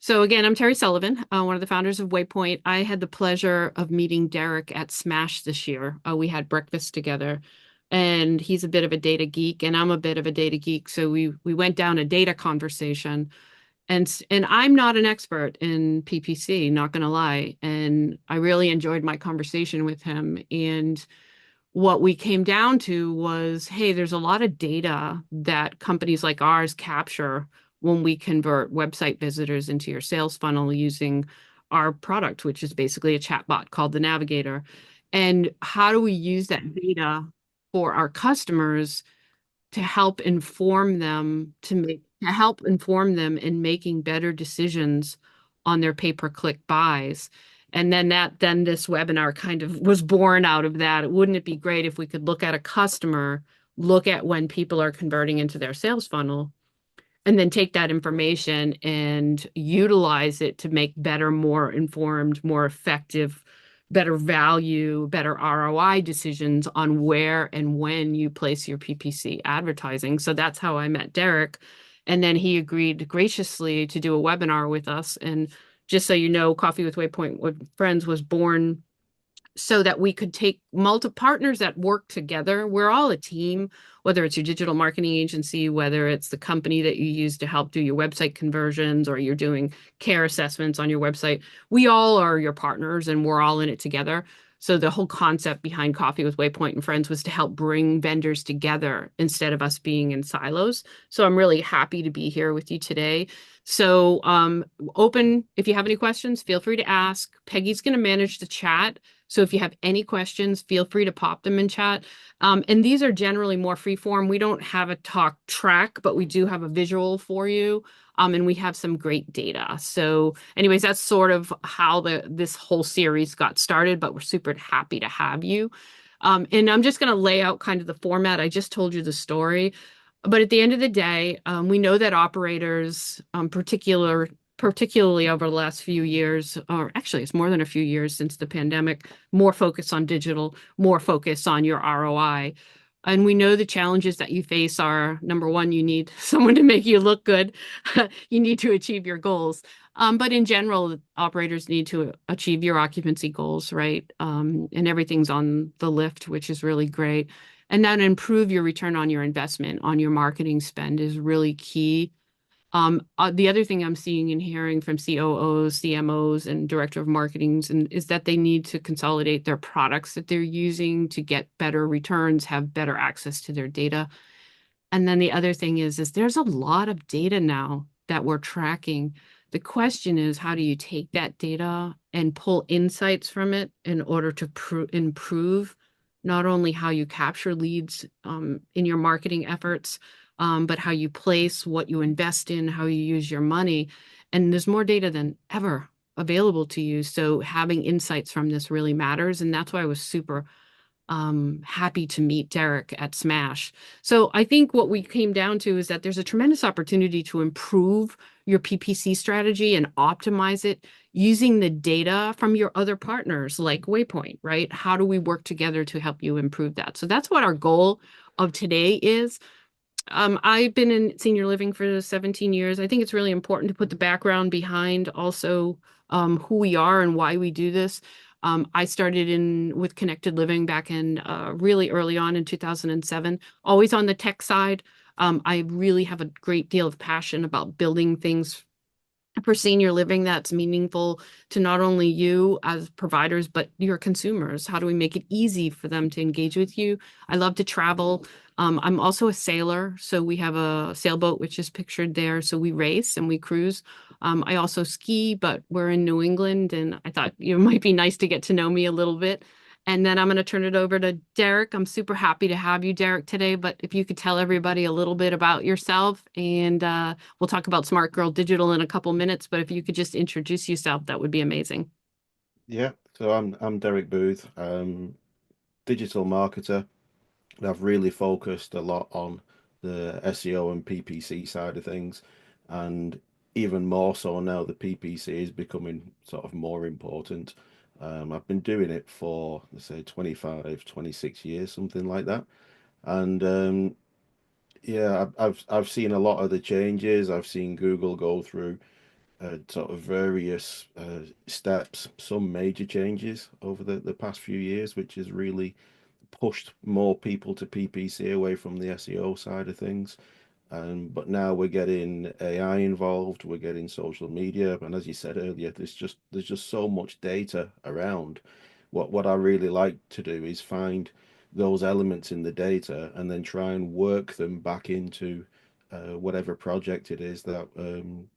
So again, I'm Terri Sullivan, one of the founders of Waypoint. I had the pleasure of meeting Derek at Smash this year. We had breakfast together, and he's a bit of a data geek, and I'm a bit of a data geek. So we went down a data conversation, and I'm not an expert in PPC, not going to lie. And I really enjoyed my conversation with him. And what we came down to was, hey, there's a lot of data that companies like ours capture when we convert website visitors into your sales funnel using our product, which is basically a chatbot called the Navigator. And how do we use that data for our customers to help inform them to help inform them in making better decisions on their pay-per-click buys. And then this webinar kind of was born out of that. Wouldn't it be great if we could look at a customer, look at when people are converting into their sales funnel, and then take that information and utilize it to make better, more informed, more effective, better value, better ROI decisions on where and when you place your PPC advertising. So that's how I met Derek. And then he agreed graciously to do a webinar with us. And just so you know, Coffee with Waypoint with Friends was born so that we could take multiple partners that work together. We're all a team, whether it's your digital marketing agency, whether it's the company that you use to help do your website conversions, or you're doing care assessments on your website. We all are your partners and we're all in it together. So the whole concept behind Coffee with Waypoint and Friends was to help bring vendors together instead of us being in silos. So I'm really happy to be here with you today. So open, if you have any questions, feel free to ask. Peggy's going to manage the chat. So if you have any questions, feel free to pop them in chat. And these are generally more free form. We don't have a talk track, but we do have a visual for you. And we have some great data. So anyways, that's sort of how this whole series got started, but we're super happy to have you. And I'm just going to lay out kind of the format. I just told you the story. But at the end of the day, we know that operators, particularly over the last few years, or actually it's more than a few years since the pandemic, more focus on digital, more focus on your ROI. And we know the challenges that you face are, number one, you need someone to make you look good. You need to achieve your goals. But in general, operators need to achieve your occupancy goals, right? And everything's on the lift, which is really great. And then improve your return on your investment on your marketing spend is really key. The other thing I'm seeing and hearing from COOs, CMOs, and director of marketings is that they need to consolidate their products that they're using to get better returns, have better access to their data. And then the other thing is there's a lot of data now that we're tracking. The question is, how do you take that data and pull insights from it in order to improve not only how you capture leads in your marketing efforts, but how you place, what you invest in, how you use your money. And there's more data than ever available to you. So having insights from this really matters. And that's why I was super happy to meet Derek at Smash. So I think what we came down to is that there's a tremendous opportunity to improve your PPC strategy and optimize it using the data from your other partners like Waypoint, right? How do we work together to help you improve that? So that's what our goal of today is. I've been in senior living for 17 years. I think it's really important to put the background behind also who we are and why we do this. I started in with connected living back in really early on in 2007, always on the tech side. I really have a great deal of passion about building things for senior living that's meaningful to not only you as providers, but your consumers. How do we make it easy for them to engage with you? I love to travel. I'm also a sailor, so we have a sailboat, which is pictured there. So we race and we cruise. I also ski, but we're in New England, and I thought it might be nice to get to know me a little bit. And then I'm going to turn it over to Derek. I'm super happy to have you, Derek, today. But if you could tell everybody a little bit about yourself, and we'll talk about Smart Girl Digital in a couple minutes. But if you could just introduce yourself, that would be amazing. Yeah, so I'm Derek Booth, digital marketer, and I've really focused a lot on the SEO and PPC side of things, and even more so now the PPC is becoming sort of more important. I've been doing it for, let's say, 25, 26 years, something like that. And yeah, I've seen a lot of the changes. I've seen Google go through sort of various steps, some major changes over the past few years, which has really pushed more people to PPC away from the SEO side of things. But now we're getting AI involved, we're getting social media, and as you said earlier, there's just so much data around. What I really like to do is find those elements in the data and then try and work them back into whatever project it is that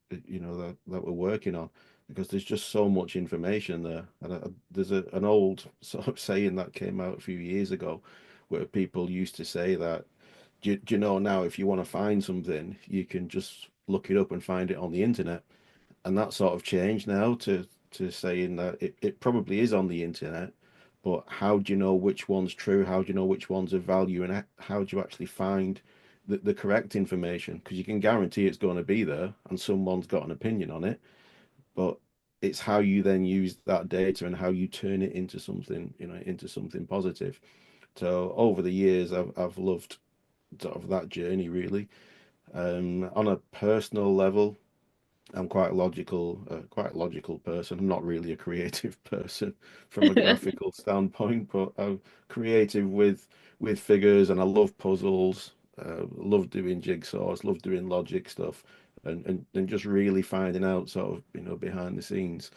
that we're working on, because there's just so much information there. And there's an old sort of saying that came out a few years ago, where people used to say that do you know now if you want to find something, you can just look it up and find it on the internet. And that sort of changed now to saying that it probably is on the internet, but how do you know which one's true? How do you know which one's of value? And how do you actually find the correct information? Because you can guarantee it's going to be there and someone's got an opinion on it, but it's how you then use that data and how you turn it into something, into something positive. So over the years, I've loved sort of that journey really. On a personal level, I'm quite a logical person. I'm not really a creative person from a graphical standpoint, but I'm creative with figures, and I love puzzles. Love doing jigsaws, love doing logic stuff, and just really finding out sort of behind the scenes.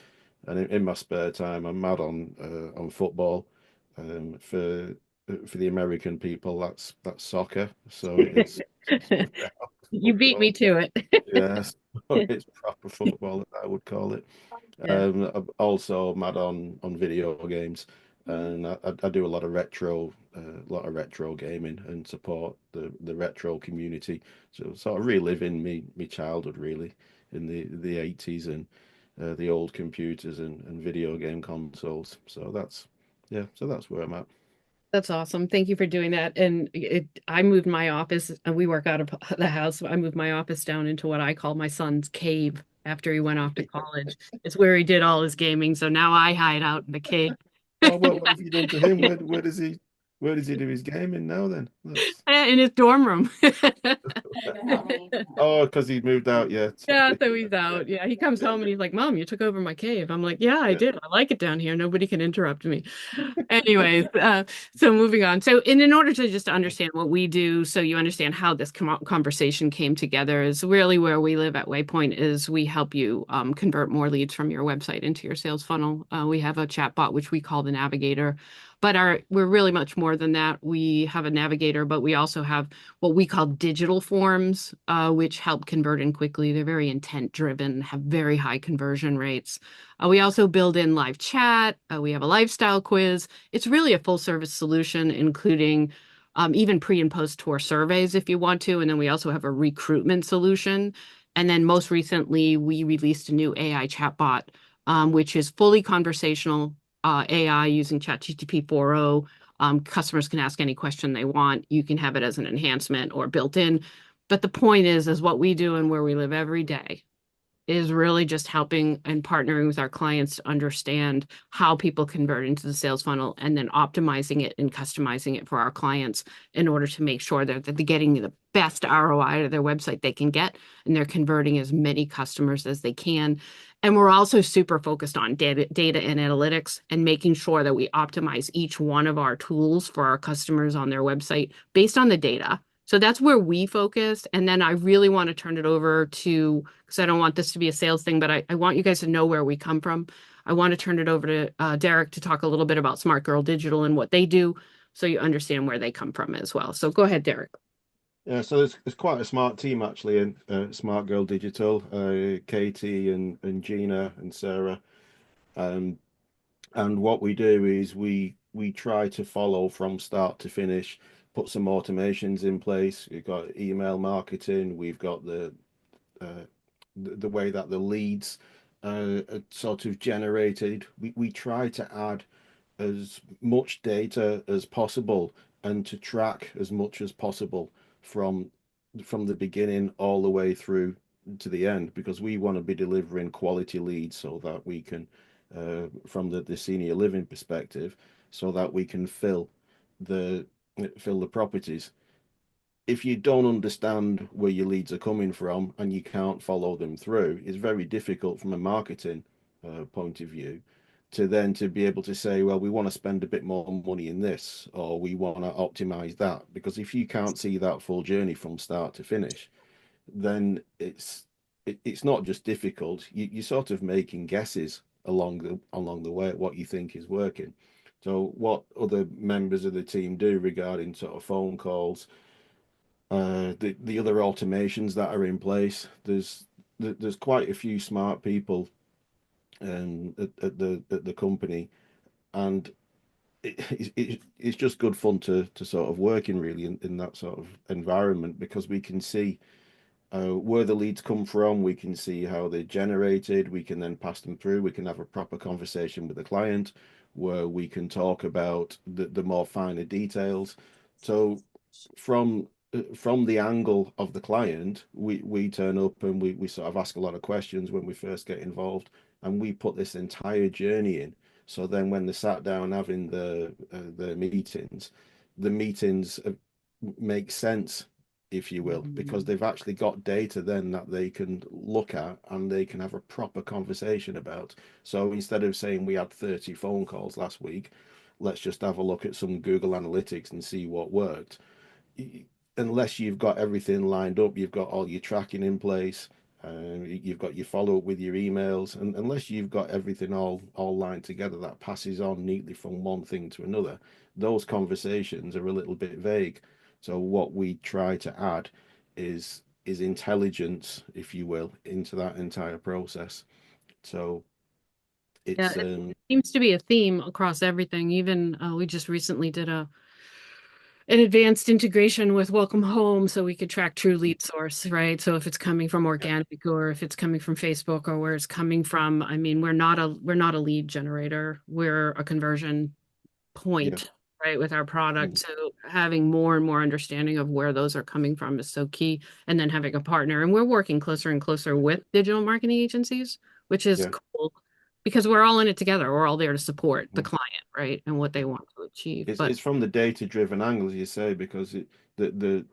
And in my spare time, I'm mad on football. For the American people, that's soccer. So it's You beat me football. to Yes, it. it's proper football, as I would call it. Yeah. I'm also mad on video games, and I do a lot of retro gaming and support the retro community. So sort of reliving me childhood really in the 80s and the old computers and video game consoles. So that's where I'm at. That's awesome. Thank you for doing that. And I moved my office, and we work out of the house. I moved my office down into what I call my son's cave after he went off to college. It's where he did all his gaming. So now I hide out in the cave. Oh, what have you done to him? Where does he do his gaming now then? That's In his dorm room. Oh, because he moved out. Yeah, Yeah, sorry. so he's out. Yeah, he comes Yeah, home and he's like, "Mom, you took over my cave." I'm like, "Yeah, I yeah. did. I like it down here. Nobody can interrupt me." Anyways, so moving on. So, in order to just understand what we do, so you understand how this conversation came together, is really where we live at Waypoint. Is we help you convert more leads from your website into your sales funnel. We have a chat bot which we call the Navigator, but we're really much more than that. We have a Navigator, but we also have what we call digital forms, which help convert in quickly. They're very intent driven, have very high conversion rates. We also build in live chat. We have a lifestyle quiz. It's really a full service solution, including even pre and post tour surveys if you want to. And then we also have a recruitment solution. And then most recently, we released a new AI chatbot, which is fully conversational AI using ChatGPT 4.0. Customers can ask any question they want. You can have it as an enhancement or built in. But the point is what we do and where we live every day is really just helping and partnering with our clients to understand how people convert into the sales funnel and then optimizing it and customizing it for our clients in order to make sure that they're getting the best ROI to their website they can get and they're converting as many customers as they can. And we're also super focused on data and analytics and making sure that we optimize each one of our tools for our customers on their website based on the data. So that's where we focus. And then I really want to turn it over to, because I don't want this to be a sales thing, but I want you guys to know where we come from. I want to turn it over to Derek to talk a little bit about Smart Girl Digital and what they do so you understand where they come from as well. So go ahead, Derek. Yeah, so there's quite a smart team actually in Smart Girl Digital, Katie and Gina and Sarah. Um, and what we do is we try to follow from start to finish, put some automations in place. We've got email marketing, we've got uh, the way that the leads are sort of generated. We try to add as much data as possible and to track as much as possible from from the beginning all the way through to the end, because we want to be delivering quality leads so that we can from the senior living perspective, so that we can the fill the properties. if you don't understand where your leads are coming from and you can't follow them through, it's very difficult from a marketing point of view to then to be able to say, well, we want to spend a bit more money in this, or we want to optimize that. Because if you can't see that full journey from start to finish, then it's not just difficult. You're sort of making guesses along the way at what you think is working. So what other members of the team do regarding sort of phone calls, the other automations that are in place. There's quite a few smart people at the company, and it's just good fun to sort of work in really in that sort of environment because we can see where the leads come from. We can see how they're generated. We can then pass them through. We can have a proper conversation with the client where we can talk about the more finer details. So from the angle of the client, we turn up and we sort of ask a lot of questions when we first get involved, and we put this entire journey in. So then when they sat down having the meetings make sense, if you will, because Mhm. they've actually got data then that they can look at and they can have a proper conversation about. So instead of saying we had 30 phone calls last week, let's just have a look at some Google Analytics and see what worked. Unless you've got everything lined up, you've got all your tracking in place, you've got your follow up with your emails, and unless you've got everything all lined together that passes on neatly from one thing to another, those conversations are a little bit vague. So what we try to add is intelligence, if you will, into that entire process. So Yeah, it's it seems to be a theme across everything. Even we just recently did an advanced integration with Welcome Home so we could track true lead source, right? So if it's coming from yeah, organic or if it's coming from Facebook or where it's coming from, I mean, we're not a lead generator. We're a conversion yeah, point, right, with our product. mm, So having more and more understanding of where those are coming from is so key. And then having a partner. And we're working closer and closer with digital marketing agencies, which is yeah. cool because we're all in it together. We're all there to support the Mm. client, right? And what they want to achieve. But It's from the data driven angle, as you say, because the the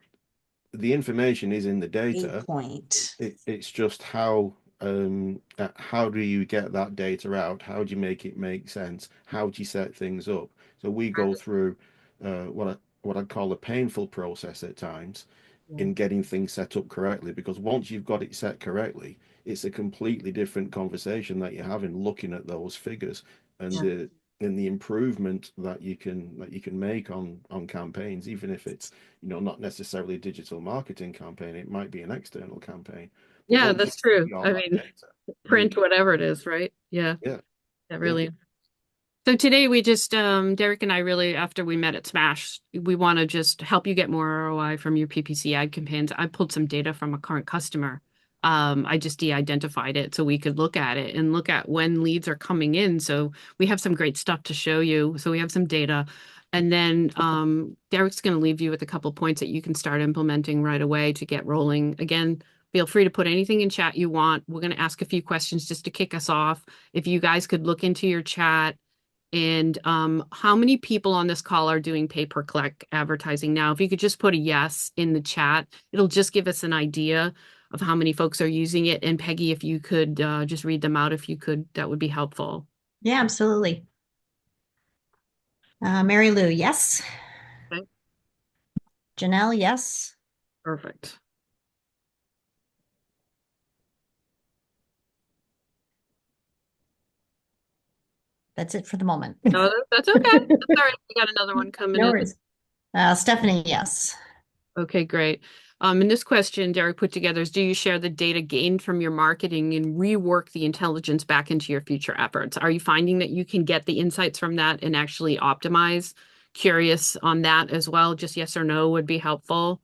the information is in the data. Waypoint. It's just how do you get that data out? How do you make it make sense? How do you set things up? So we go through what I'd call a painful process at times yeah. in getting things set up correctly, because once you've got it set correctly, it's a completely different conversation that you're having looking at those figures and Yeah. the improvement that you can make on campaigns, even if it's not necessarily a digital marketing campaign, it might be an external campaign. But Yeah, once you that's true. see all I that mean, data, print whatever it is, right? Yeah, yeah, that yeah, really. So today we just Derek and I really after we met at Smash, we want to just help you get more ROI from your PPC ad campaigns. I pulled some data from a current customer. I just de-identified it so we could look at it and look at when leads are coming in. So we have some great stuff to show you. So we have some data. And then Derek's going to leave you with a couple points that you can start implementing right away to get rolling. Again, feel free to put anything in chat you want. We're going to ask a few questions just to kick us off. If you guys could look into your chat and how many people on this call are doing pay-per-click advertising now? If you could just put a yes in the chat, it'll just give us an idea of how many folks are using it. And Peggy, if you could just read them out, if you could, that would be helpful. Yeah, absolutely. Mary Lou, yes. Okay, Janelle, yes. perfect. That's it for the moment. No, that's okay. That's all right. We got another one coming No in. worries. Stephanie, yes. Okay, great. And this question Derek put together is, do you share the data gained from your marketing and rework the intelligence back into your future efforts? Are you finding that you can get the insights from that and actually optimize? Curious on that as well. Just yes or no would be helpful.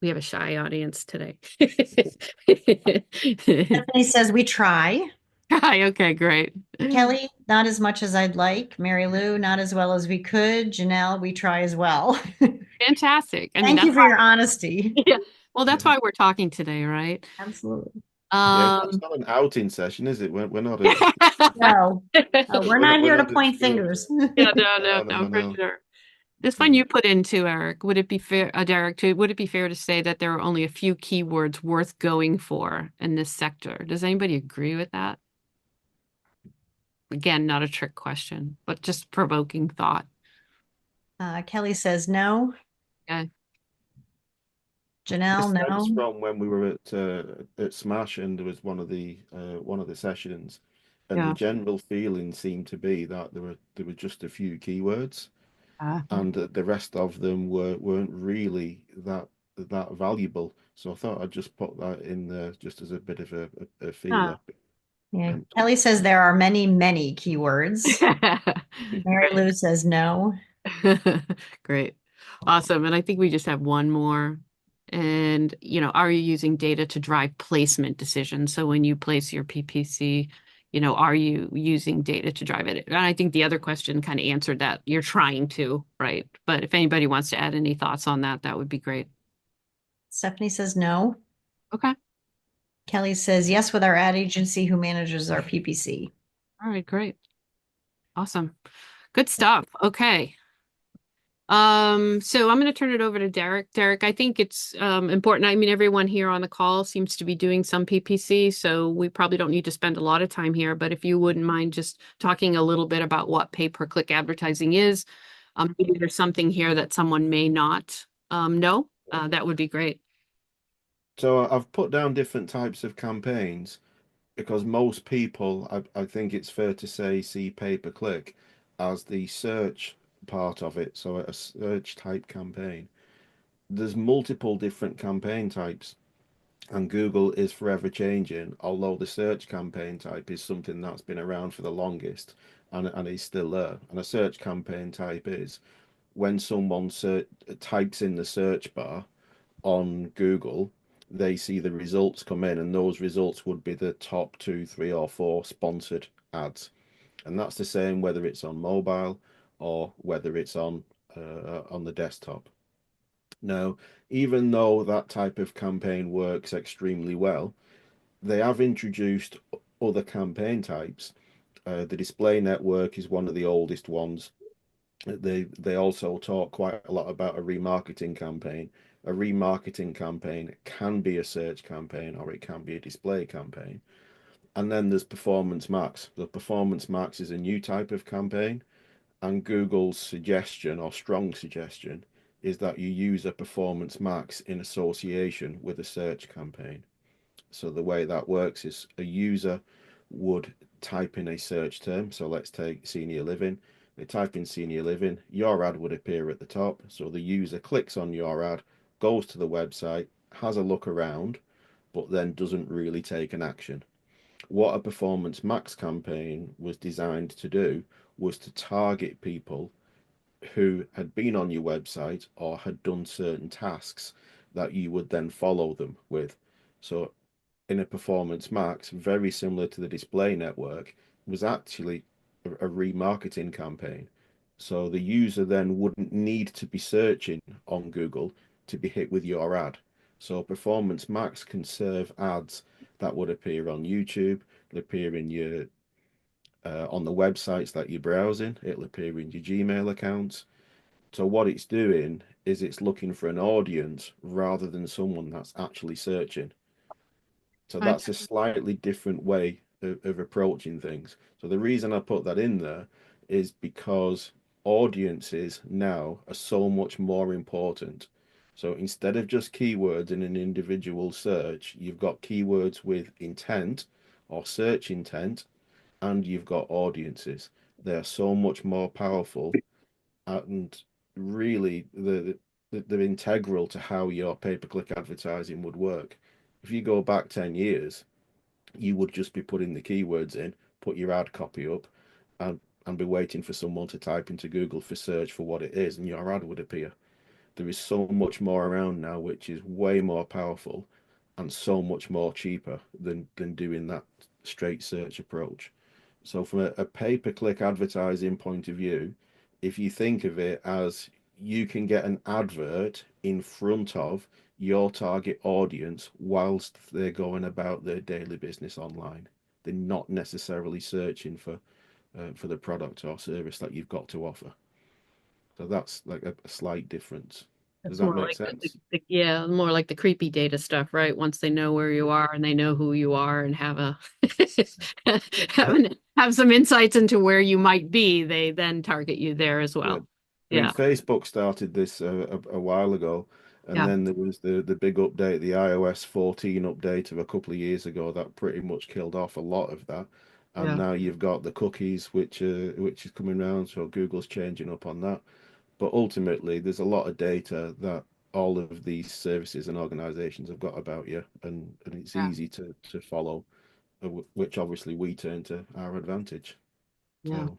We have a shy audience today. Stephanie says we try. Hi, okay, great. Kelly, not as much as I'd like. Mary Lou, not as well as we could. Janelle, we try as well. Fantastic. I mean, Thank that's you for why, your honesty. yeah. Well, that's why we're talking today, right? Absolutely. Yeah, it's Um, not an outing session, is it? We're not at No, we're not we're here to not at point school. fingers. Yeah, no, No, no, no, for no, sure. This one no. you put into, Eric, would it be fair, Derek, would it be fair to say that there are only a few keywords worth going for in this sector? Does anybody agree with that? Again, not a trick question, but just provoking thought. Kelly says no. Okay. Janelle, This stems no. from when we were at Smash, and there was one of the sessions, and the Yeah. general feeling seemed to be that there were just a few keywords, and that the rest of them weren't really that valuable. So I thought I'd just put that in there just as a bit of a Ah. feeler. Yeah. And Kelly says there are many, many keywords. Mary Great. Lou says no. Great. Awesome. And I think we just have one more. And, are you using data to drive placement decisions? So when you place your PPC, are you using data to drive it? And I think the other question kind of answered that. You're trying to, right? But if anybody wants to add any thoughts on that, that would be great. Stephanie says no. Okay. Kelly says yes with our ad agency who manages our PPC. All right, great. Awesome. Good stuff. Okay. So I'm going to turn it over to Derek. Derek, I think it's important. I mean, everyone here on the call seems to be doing some PPC, so we probably don't need to spend a lot of time here, but if you wouldn't mind just talking a little bit about what pay-per-click advertising is, maybe there's something here that someone may not know, that would be great. so I've put down different types of campaigns because most people, I think it's fair to say, see pay-per-click as the search part of it, so a search type campaign. There's multiple different campaign types, and Google is forever changing, although the search campaign type is something that's been around for the longest and is still there. And a search campaign type is when someone types in the search bar on Google, they see the results come in, and those results would be the top two, three, or four sponsored ads. And that's the same whether it's on mobile or whether it's on the desktop. Now, even though that type of campaign works extremely well, they have introduced other campaign types. The display network is one of the oldest ones. They also talk quite a lot about a remarketing campaign. A remarketing campaign can be a search campaign or it can be a display campaign. And then there's Performance Max. The Performance Max is a new type of campaign, and Google's suggestion or strong suggestion is that you use a Performance Max in association with a search campaign. So the way that works is a user would type in a search term. So let's take senior living. They type in senior living, your ad would appear at the top. So the user clicks on your ad, goes to the website, has a look around, but then doesn't really take an action. What a Performance Max campaign was designed to do was to target people who had been on your website or had done certain tasks that you would then follow them with. So in a Performance Max, very similar to the display network, was actually a remarketing campaign. So the user then wouldn't need to be searching on Google to be hit with your ad. So Performance Max can serve ads that would appear on YouTube, appear in your on the websites that you're browsing, it'll appear in your Gmail accounts. So what it's doing is it's looking for an audience rather than someone that's actually searching. So Okay. that's a slightly different way of approaching things. So the reason I put that in there is because audiences now are so much more important. So instead of just keywords in an individual search, you've got keywords with intent or search intent, and you've got audiences. They are so much more powerful, and really they're integral to how your pay-per-click advertising would work. If you go back 10 years, you would just be putting the keywords in, put your ad copy up, and be waiting for someone to type into Google for search for what it is, and your ad would appear. There is so much more around now, which is way more powerful and so much more cheaper than doing that straight search approach. So from a pay-per-click advertising point of view, if you think of it as you can get an advert in front of your target audience whilst they're going about their daily business online. They're not necessarily searching for the product or service that you've got to offer. So that's like a slight difference. Does It's that more make like sense? yeah, more like the creepy data stuff, right? Once they know where you are and they know who you are and have a have some insights into where you might be, they then target you there as Yeah. well. I mean, Yeah, Facebook started this a while ago, and yeah, then there was the big update, the iOS 14 update of a couple of years ago that pretty much killed off a lot of that. And yeah, now you've got the cookies, which is coming around, so Google's changing up on that. But ultimately, there's a lot of data that all of these services and organizations have got about you, and it's yeah, easy to follow, which obviously we turn to our advantage. yeah. So.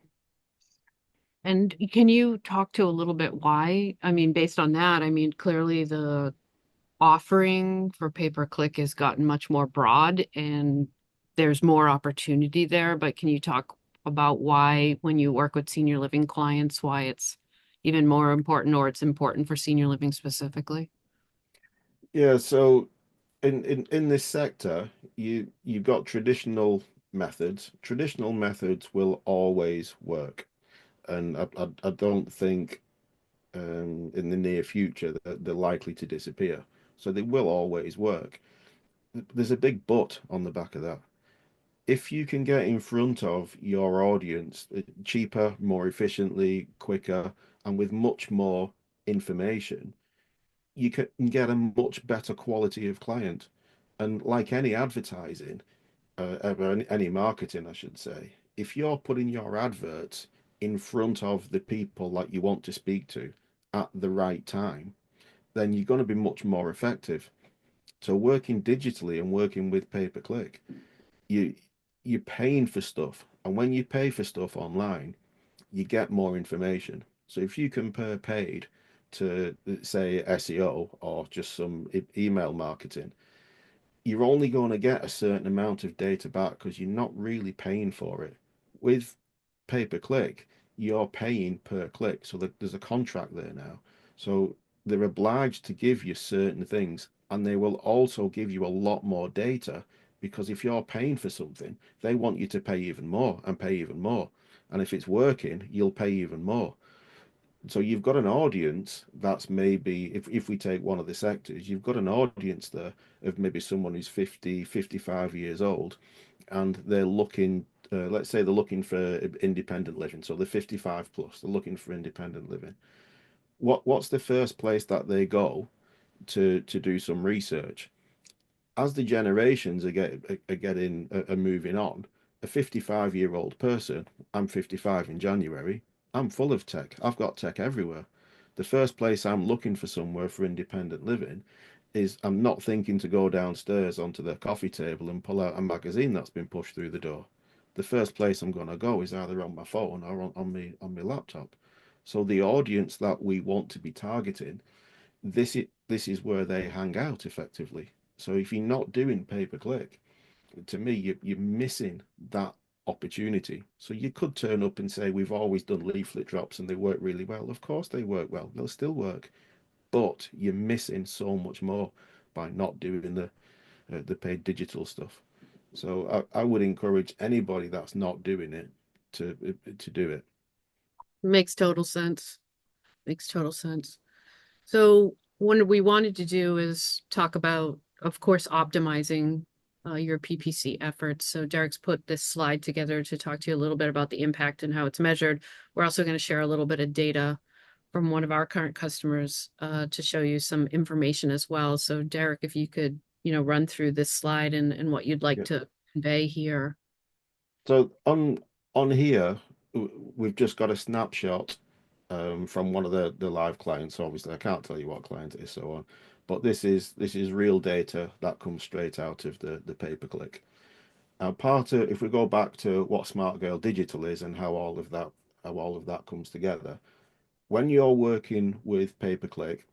And can you talk to a little bit why? I mean, based on that, I mean, clearly the offering for pay-per-click has gotten much more broad and there's more opportunity there. But can you talk about why, when you work with senior living clients, why it's even more important or it's important for senior living specifically? Yeah, so in this sector, you've got traditional methods. Traditional methods will always work, and I don't think in the near future that they're likely to disappear. So they will always work. There's a big but on the back of that. If you can get in front of your audience cheaper, more efficiently, quicker, and with much more information, you can get a much better quality of client. And like any advertising, or any marketing, I should say, if you're putting your adverts in front of the people that you want to speak to at the right time, then you're going to be much more effective. So working digitally and working with pay per click, you you're paying for stuff, and when you pay for stuff online, you get more information. So if you compare paid to, say, SEO or just some email marketing, you're only going to get a certain amount of data back because you're not really paying for it. With pay per click, you're paying per click. So there's a contract there now. So they're obliged to give you certain things, and they will also give you a lot more data because if you're paying for something, they want you to pay even more and pay even more. And if it's working, you'll pay even more. So you've got an audience that's maybe, if we take one of the sectors, you've got an audience there of maybe someone who's 50, 55 years old, and they're looking, let's say they're looking for independent living. So they're 55 plus, they're looking for independent living. What's the first place that they go to do some research? As the generations are moving on, a 55-year-old person, I'm 55 in January, I'm full of tech. I've got tech everywhere. The first place I'm looking for somewhere for independent living is I'm not thinking to go downstairs onto the coffee table and pull out a magazine that's been pushed through the door. The first place I'm going to go is either on my phone or on my laptop. So the audience that we want to be targeting, this is where they hang out effectively. So if you're not doing pay per click, to me, you're missing that opportunity. So you could turn up and say, we've always done leaflet drops and they work really well. Of course they work well. They'll still work, but you're missing so much more by not doing the paid digital stuff. So I would encourage anybody that's not doing it to do it. Makes total sense. Makes total sense. So what we wanted to do is talk about, of course, optimizing your PPC efforts. So Derek's put this slide together to talk to you a little bit about the impact and how it's measured. We're also going to share a little bit of data from one of our current customers to show you some information as well. So Derek, if you could, run through this slide and what you'd like Yeah. to convey here. So on here, we've just got a snapshot from one of the live clients. Obviously, I can't tell you what client it is, so on. But this is real data that comes straight out of the pay per click. Now, if we go back to what Smart Girl Digital is and how all of that comes together, when you're working with pay per click,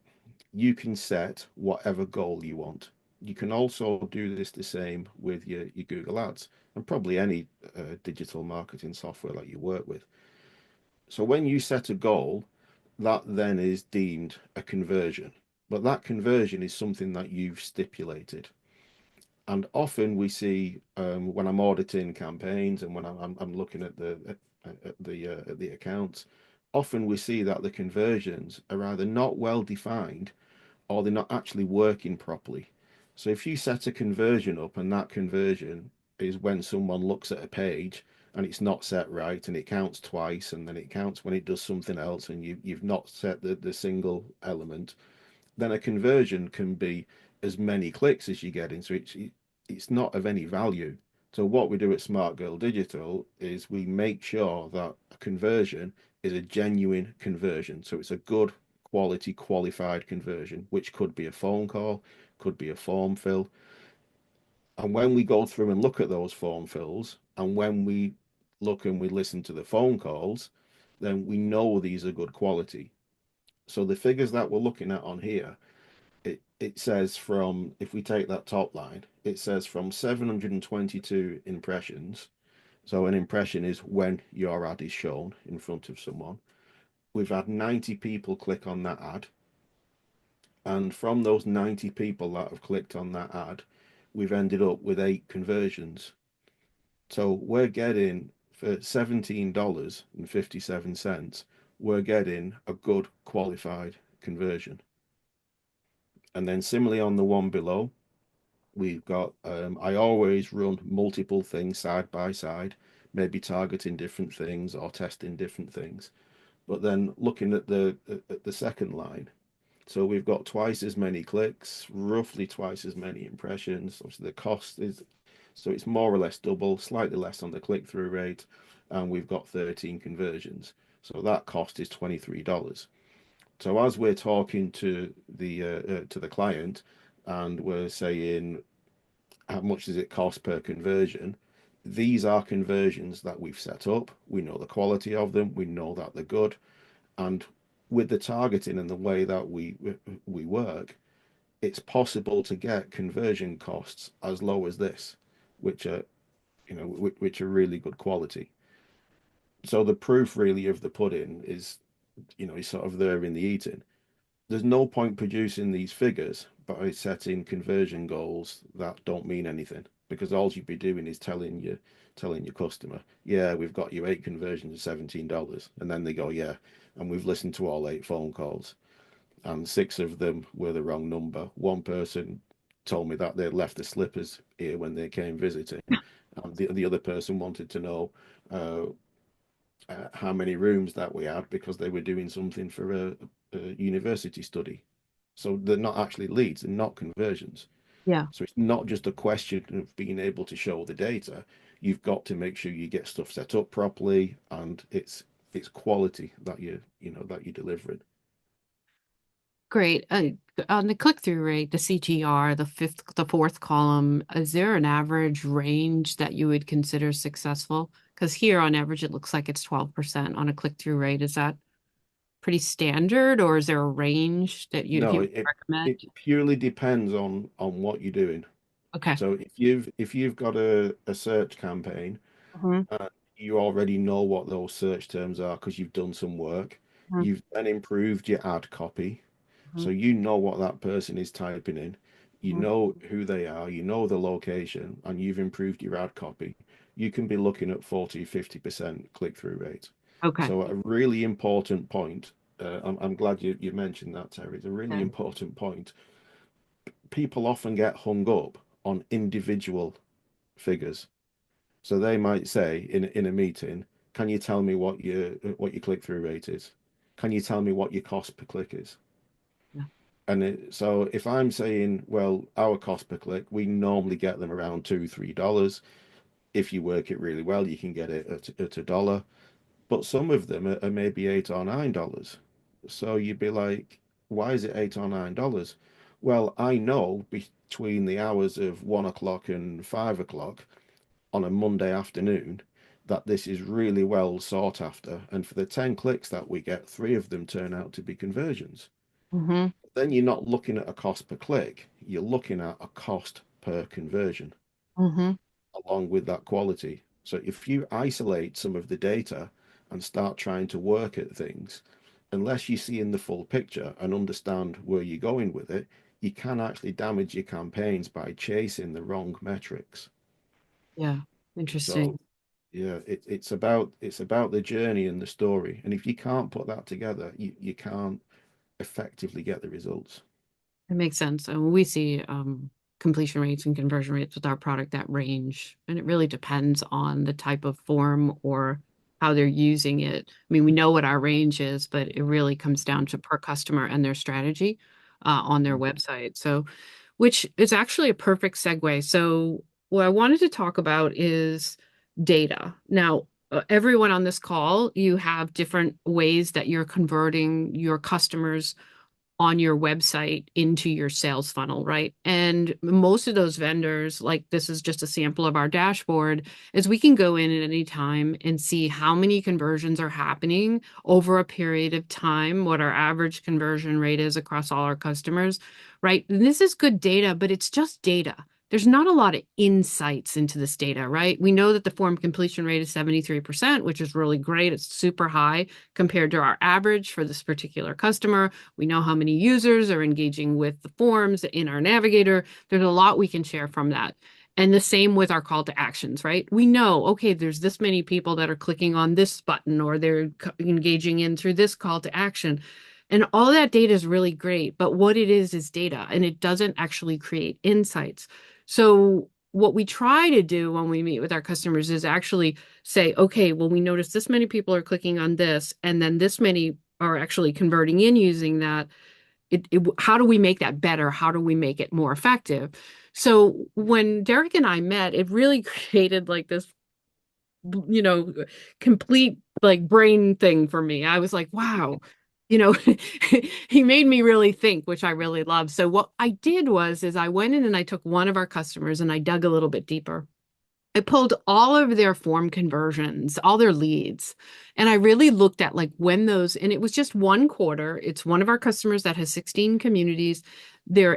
you can set whatever goal you want. You can also do this the same with your Google Ads and probably any digital marketing software that you work with. So when you set a goal, that then is deemed a conversion. but that conversion is something that you've stipulated. And often we see when I'm auditing campaigns and when I'm looking at the accounts, often we see that the conversions are either not well defined or they're not actually working properly. So if you set a conversion up and that conversion is when someone looks at a page and it's not set right and it counts twice and then it counts when it does something else and you've not set the single element, then a conversion can be as many clicks as you get in. So it's not of any value. So what we do at Smart Girl Digital is we make sure that a conversion is a genuine conversion. So it's a good quality qualified conversion, which could be a phone call, could be a form fill. And when we go through and look at those form fills, and when we look and we listen to the phone calls, then we know these are good quality. So the figures that we're looking at on here, it says from, if we take that top line, it says from 722 impressions. So an impression is when your ad is shown in front of someone. We've had 90 people click on that ad. And from those 90 people that have clicked on that ad, we've ended up with 8 conversions. So we're getting for $17.57, we're getting a good qualified conversion. And then similarly on the one below, we've got, I always run multiple things side by side, maybe targeting different things or testing different things. But then looking at the second line, so we've got twice as many clicks, roughly twice as many impressions. Obviously, the cost is, so it's more or less double, slightly less on the click-through rate, and we've got 13 conversions. So that cost is $23. So as we're talking to the client, and we're saying how much does it cost per conversion, these are conversions that we've set up. We know the quality of them. We know that they're good, and with the targeting and the way that we work, it's possible to get conversion costs as low as this, which are which are really good quality. So the proof really of the pudding is sort of there in the eating. There's no point producing these figures by setting conversion goals that don't mean anything, because all you'd be doing is telling your customer, yeah, we've got you 8 conversions of $17, and then they go, yeah, and we've listened to all 8 phone calls, and 6 of them were the wrong number. One person told me that they'd left the slippers here when they came visiting, and the other person wanted to know uh, how many rooms that we had because they were doing something for a university study. So they're not actually leads, they're not conversions. Yeah. So it's not just a question of being able to show the data. You've got to make sure you get stuff set up properly and it's quality that you're delivering. Great. On the click-through rate, the CTR, the fourth column, is there an average range that you would consider successful? Because here on average, it looks like it's 12% on a click-through rate. Is that pretty standard, or is there a range that No, you would it recommend? purely depends on what you're doing. Okay. So if you've got a search campaign, Mhm, you already know what those search terms are because you've done some work. mhm, You've then improved your ad copy. mhm, So you know what that person is typing in. You mhm. know who they are, you know the location, and you've improved your ad copy. You can be looking at 40, 50% click-through rate. Okay. So a really important point, I'm glad you mentioned that, Terry. It's a really Okay. important point. People often get hung up on individual figures. So they might say in a meeting, can you tell me what your click-through rate is? Can you tell me what your cost per click is? Yeah. So if I'm saying, well, our cost per click, we normally get them around $2, $3. If you work it really well, you can get it at $1. But some of them are maybe $8 or $9. So you'd be like, why is it $8 or $9? Well, I know between the hours of 1 o'clock and 5 o'clock on a Monday afternoon that this is really well sought after. And for the 10 clicks that we get, 3 of them turn out to be conversions. Hmm. Then you're not looking at a cost per click, you're looking at a cost per conversion Hmm. along with that quality. So if you isolate some of the data and start trying to work at things, unless you see in the full picture and understand where you're going with it, you can actually damage your campaigns by chasing the wrong metrics. Yeah. So Interesting. yeah, it's about the journey and the story. And if you can't put that together, you can't effectively get the results. It makes sense. And we see completion rates and conversion rates with our product that range, and it really depends on the type of form or how they're using it. I mean, we know what our range is, but it really comes down to per customer and their strategy on their website. So, which is actually a perfect segue. So, what I wanted to talk about is data. Now, everyone on this call, you have different ways that you're converting your customers on your website into your sales funnel, right? And most of those vendors, like this is just a sample of our dashboard, is we can go in at any time and see how many conversions are happening over a period of time, what our average conversion rate is across all our customers, right? And this is good data, but it's just data. There's not a lot of insights into this data, right? We know that the form completion rate is 73%, which is really great. It's super high compared to our average for this particular customer. We know how many users are engaging with the forms in our navigator. There's a lot we can share from that. And the same with our call to actions, right? We know, okay, there's this many people that are clicking on this button or they're engaging in through this call to action. And all that data is really great, but what it is data, and it doesn't actually create insights. So what we try to do when we meet with our customers is actually say, okay, well, we notice this many people are clicking on this, and then this many are actually converting in using that. How do we make that better? How do we make it more effective? So when Derek and I met, it really created like this, you know, complete like brain thing for me. I was like, wow, you know, he made me really think, which I really love. So what I did is I went in and I took one of our customers and I dug a little bit deeper. I pulled all of their form conversions, all their leads, and I really looked at like when those, and it was just one quarter. It's one of our customers that has 16 communities. They're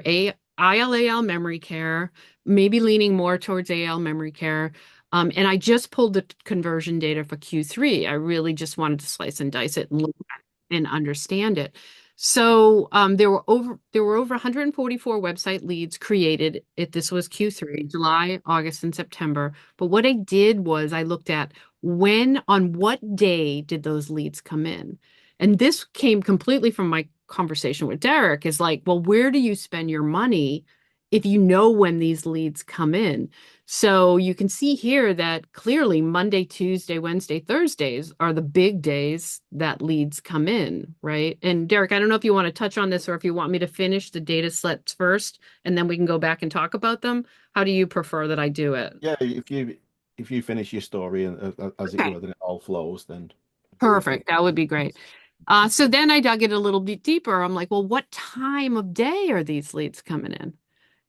ILAL memory care, maybe leaning more towards AL memory care. And I just pulled the conversion data for Q3. I really just wanted to slice and dice it and look at it and understand it. So there were over 144 website leads created. If this was Q3, July, August, and September. But what I did was I looked at on what day did those leads come in? And this came completely from my conversation with Derek is like, well, where do you spend your money if you know when these leads come in? So you can see here that clearly Monday, Tuesday, Wednesday, Thursdays are the big days that leads come in, right? And Derek, I don't know if you want to touch on this or if you want me to finish the data sets first and then we can go back and talk about them. How do you prefer that I do it? Yeah, if you finish your story and as it Okay. were, then it all flows, then we can. Perfect. That would be great. So then I dug it a little bit deeper. I'm like, well, what time of day are these leads coming in?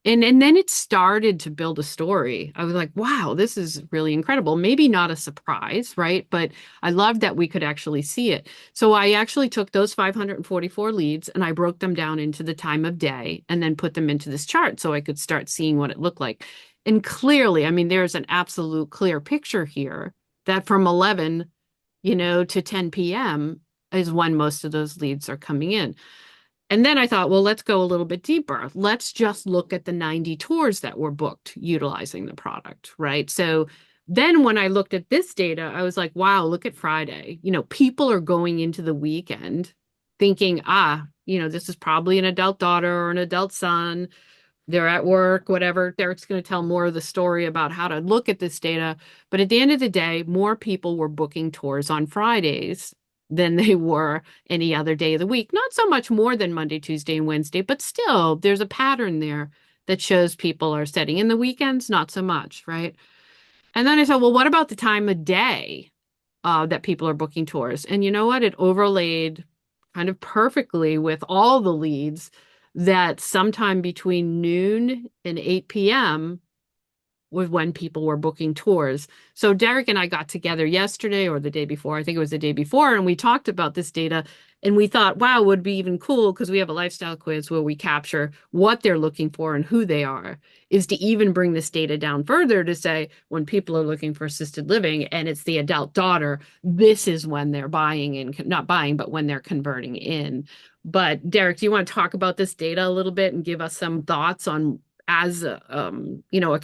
And then it started to build a story. I was like, wow, this is really incredible. Maybe not a surprise, right? But I loved that we could actually see it. So I actually took those 544 leads and I broke them down into the time of day and then put them into this chart so I could start seeing what it looked like. And clearly, I mean, there's an absolute clear picture here that from 11, to 10 p.m. is when most of those leads are coming in. And then I thought, well, let's go a little bit deeper. Let's just look at the 90 tours that were booked utilizing the product, right? So then when I looked at this data, I was like, wow, look at Friday. People are going into the weekend thinking, this is probably an adult daughter or an adult son. They're at work, whatever. Derek's going to tell more of the story about how to look at this data. But at the end of the day, more people were booking tours on Fridays than they were any other day of the week. Not so much more than Monday, Tuesday, and Wednesday, but still there's a pattern there that shows people are setting in the weekends, not so much, right? And then I thought, well, what about the time of day that people are booking tours? And you know what? It overlaid kind of perfectly with all the leads that sometime between noon and 8 p.m., with when people were booking tours. So Derek and I got together yesterday or the day before, I think it was the day before, and we talked about this data and we thought, wow, it would be even cool because we have a lifestyle quiz where we capture what they're looking for and who they are, is to even bring this data down further to say when people are looking for assisted living and it's the adult daughter, this is when they're buying and not buying, but when they're converting in. But Derek, do you want to talk about this data a little bit and give us some thoughts on as you know,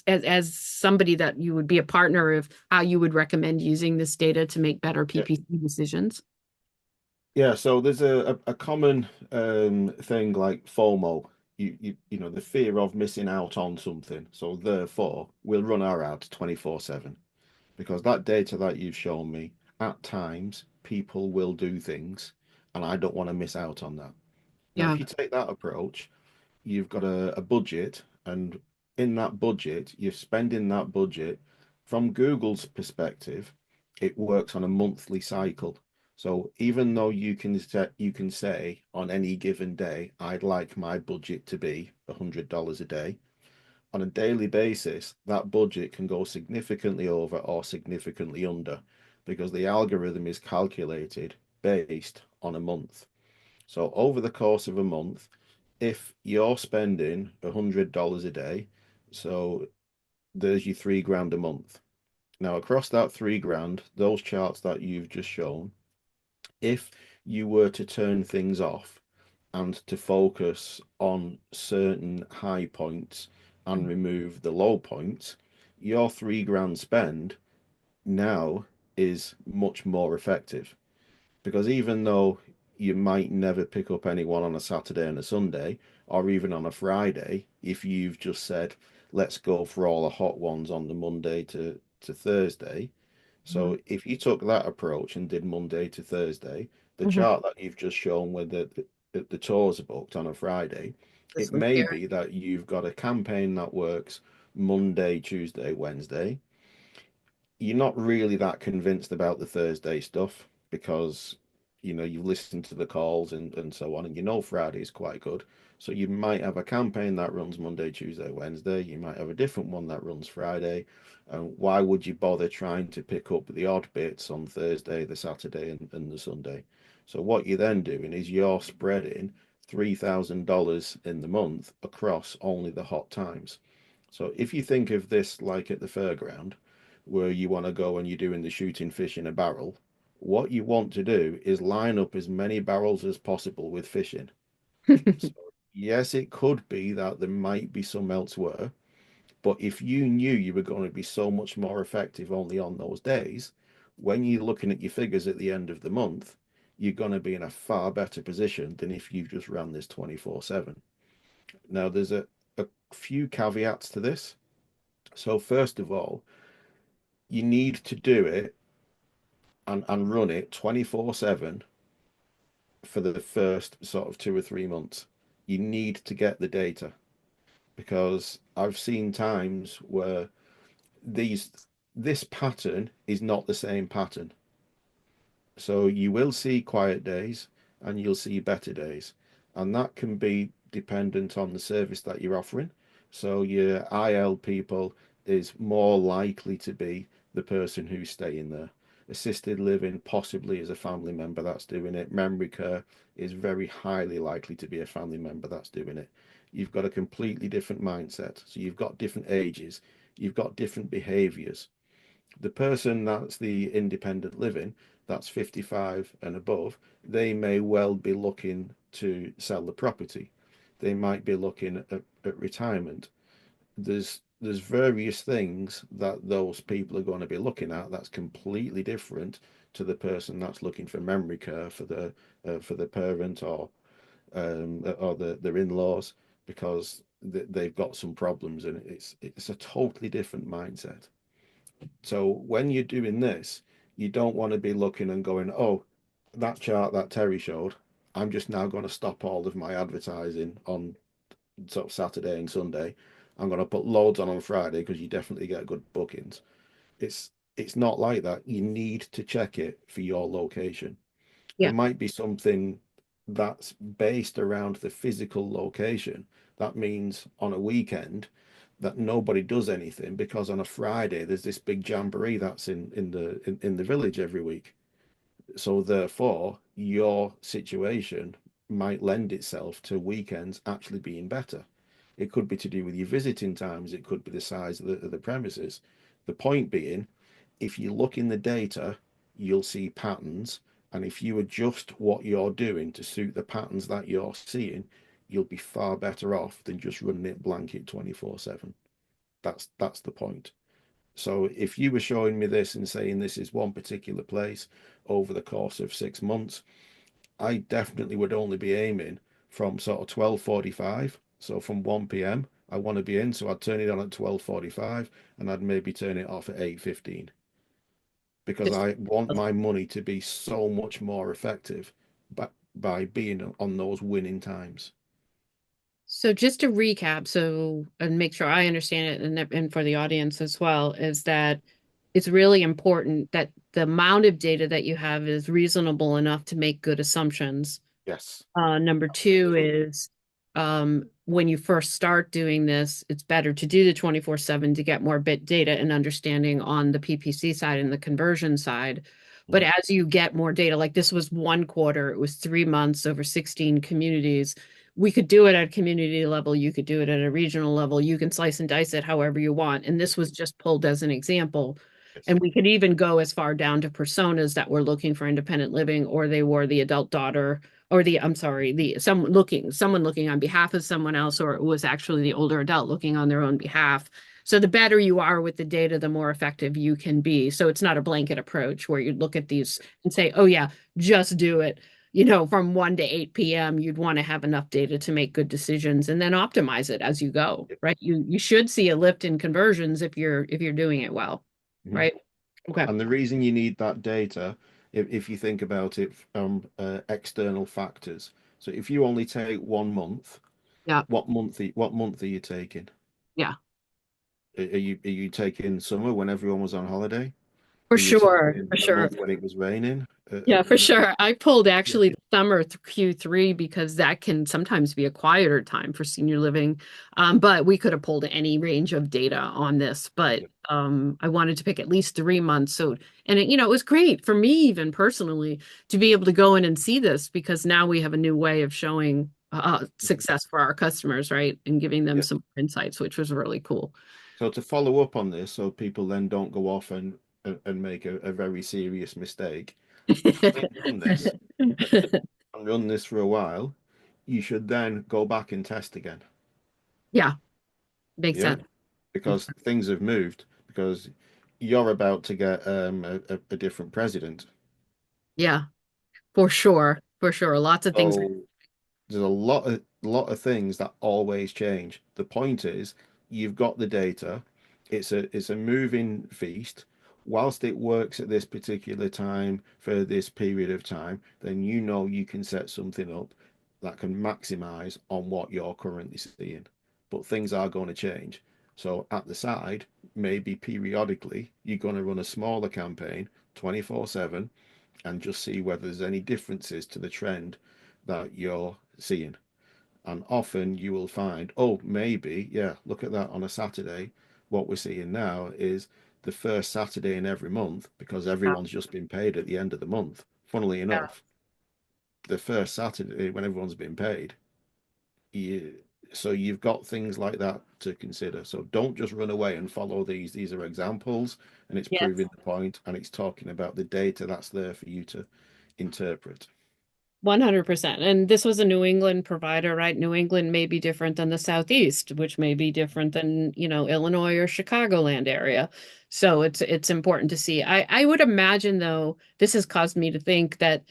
as somebody that you would be a partner of how you would recommend using this data to make better Yeah. PPC decisions? Yeah, so there's a common thing like FOMO, you know, the fear of missing out on something. So therefore, we'll run our ads 24/7 because that data that you've shown me, at times people will do things and I don't want to miss out on that. Now, Yeah. if you take that approach, you've got a budget, and in that budget, you're spending that budget from Google's perspective, it works on a monthly cycle. So even though you can say on any given day, I'd like my budget to be $100 a day, on a daily basis, that budget can go significantly over or significantly under because the algorithm is calculated based on a month. So over the course of a month, if you're spending $100 a day, so there's your 3 grand a month. Now, across that 3 grand, those charts that you've just shown, if you were to turn things off and to focus on certain high points and remove the low points, your 3 grand spend now is much more effective. Because even though you might never pick up anyone on a Saturday and a Sunday, or even on a Friday, if you've just said, let's go for all the hot ones on the Monday to Thursday. So if you took that approach and did Monday to Thursday, the Mhm. chart that you've just shown where the tours are booked on a Friday, This it one may here. be that you've got a campaign that works Monday, Tuesday, Wednesday. You're not really that convinced about the Thursday stuff because you know you've listened to the calls and so on, and you know Friday is quite good. So you might have a campaign that runs Monday, Tuesday, Wednesday. You might have a different one that runs Friday. And why would you bother trying to pick up the odd bits on Thursday, the Saturday, and the Sunday? So what you're then doing is you're spreading $3,000 in the month across only the hot times. So if you think of this like at the fairground, where you want to go and you're doing the shooting fish in a barrel, what you want to do is line up as many barrels as possible with fish in. So yes, it could be that there might be some elsewhere, but if you knew you were going to be so much more effective only on those days, when you're looking at your figures at the end of the month, you're going to be in a far better position than if you just ran this 24/7. Now, there's a few caveats to this. So first of all, you need to do it and run it 24/7 for the first sort of 2 or 3 months. You need to get the data because I've seen times where these this pattern is not the same pattern. So you will see quiet days and you'll see better days. And that can be dependent on the service that you're offering. So your IL people is more likely to be the person who's staying there. Assisted living possibly is a family member that's doing it. Memory care is very highly likely to be a family member that's doing it. You've got a completely different mindset. So you've got different ages, you've got different behaviors. The person that's the independent living, that's 55 and above, they may well be looking to sell the property. They might be looking at retirement. There's various things that those people are going to be looking at that's completely different to the person that's looking for memory care for the parent or their in-laws because they've got some problems and it's a totally different mindset. So when you're doing this, you don't want to be looking and going, oh, that chart that Terry showed, I'm just now going to stop all of my advertising on sort of Saturday and Sunday. I'm going to put loads on Friday because you definitely get good bookings. It's not like that. You need to check it for your location. There Yeah. might be something that's based around the physical location That means on a weekend that nobody does anything because on a Friday there's this big jamboree that's in the village every week. So therefore, your situation might lend itself to weekends actually being better. It could be to do with your visiting times. It could be the size of the premises. The point being, if you look in the data, you'll see patterns. And if you adjust what you're doing to suit the patterns that you're seeing, you'll be far better off than just running it blanket 24/7. That's the point. So if you were showing me this and saying this is one particular place over the course of 6 months, I definitely would only be aiming from sort of 12:45. So from 1 p.m. I want to be in, so I'd turn it on at 12:45 and I'd maybe turn it off at 8:15 because Just I want my money to be so much more effective by being on those winning times. So just to recap, so and make sure I understand it, and for the audience as well, is that it's really important that the amount of data that you have is reasonable enough to make good assumptions. Yes, Number two absolutely. is when you first start doing this, it's better to do the 24/7 to get more bit data and understanding on the PPC side and the conversion side. But Mm. as you get more data, like this was 1 quarter, it was 3 months over 16 communities. We could do it at a community level. You could do it at a regional level. You can slice and dice it however you want. And this was just pulled as an example. Yes. And we could even go as far down to personas that were looking for independent living, or they were the adult daughter, or I'm sorry, someone looking on behalf of someone else, or it was actually the older adult looking on their own behalf. So the better you are with the data, the more effective you can be. So it's not a blanket approach where you look at these and say, oh yeah, just do it. From 1 to 8 p.m., you'd want to have enough data to make good decisions and then optimize it as you go, right? You should see a lift in conversions if you're doing it well, Mhm. right? Okay. And the reason you need that data, if you think about it from external factors. So if you only take 1 month, Yeah. what month are you taking? Yeah. Are you taking summer when everyone was on holiday? For Are you sure. taking For a sure. month when it was raining? Yeah, for sure. I pulled Yeah. actually the summer Q3 because that can sometimes be a quieter time for senior living. But we could have pulled any range of data on this, but Yeah. I wanted to pick at least 3 months. So, and it was great for me, even personally, to be able to go in and see this because now we have a new way of showing Mhm. success for our customers, right? And giving them Yeah. some insights, which was really cool. So to follow up on this, so people then don't go off and make a very serious mistake, having done this and run this for a while, you should then go back and test again. Yeah, makes Yeah, sense. Makes because sense. things have moved because you're about to get a different president. Yeah, for sure. For sure. Lots of things. So there's a lot of things that always change. The point is you've got the data. It's a moving feast. Whilst it works at this particular time for this period of time, then you know you can set something up that can maximize on what you're currently seeing. But things are going to change. So at the side, maybe periodically, you're going to run a smaller campaign 24/7 and just see whether there's any differences to the trend that you're seeing. And often you will find, oh, maybe, yeah, look at that on a Saturday. What we're seeing now is the first Saturday in every month, because everyone's just been paid at the end of the month. Funnily Yeah. enough, the first Saturday when everyone's been paid, you, so you've got things like that to consider. So don't just run away and follow these. These are examples, and it's Yes, proving the point, and it's talking about the data that's there for you to interpret. 100%. And this was a New England provider, right? New England may be different than the Southeast, which may be different than, Illinois or Chicagoland area. So it's important to see. I would imagine though, this has caused me to think that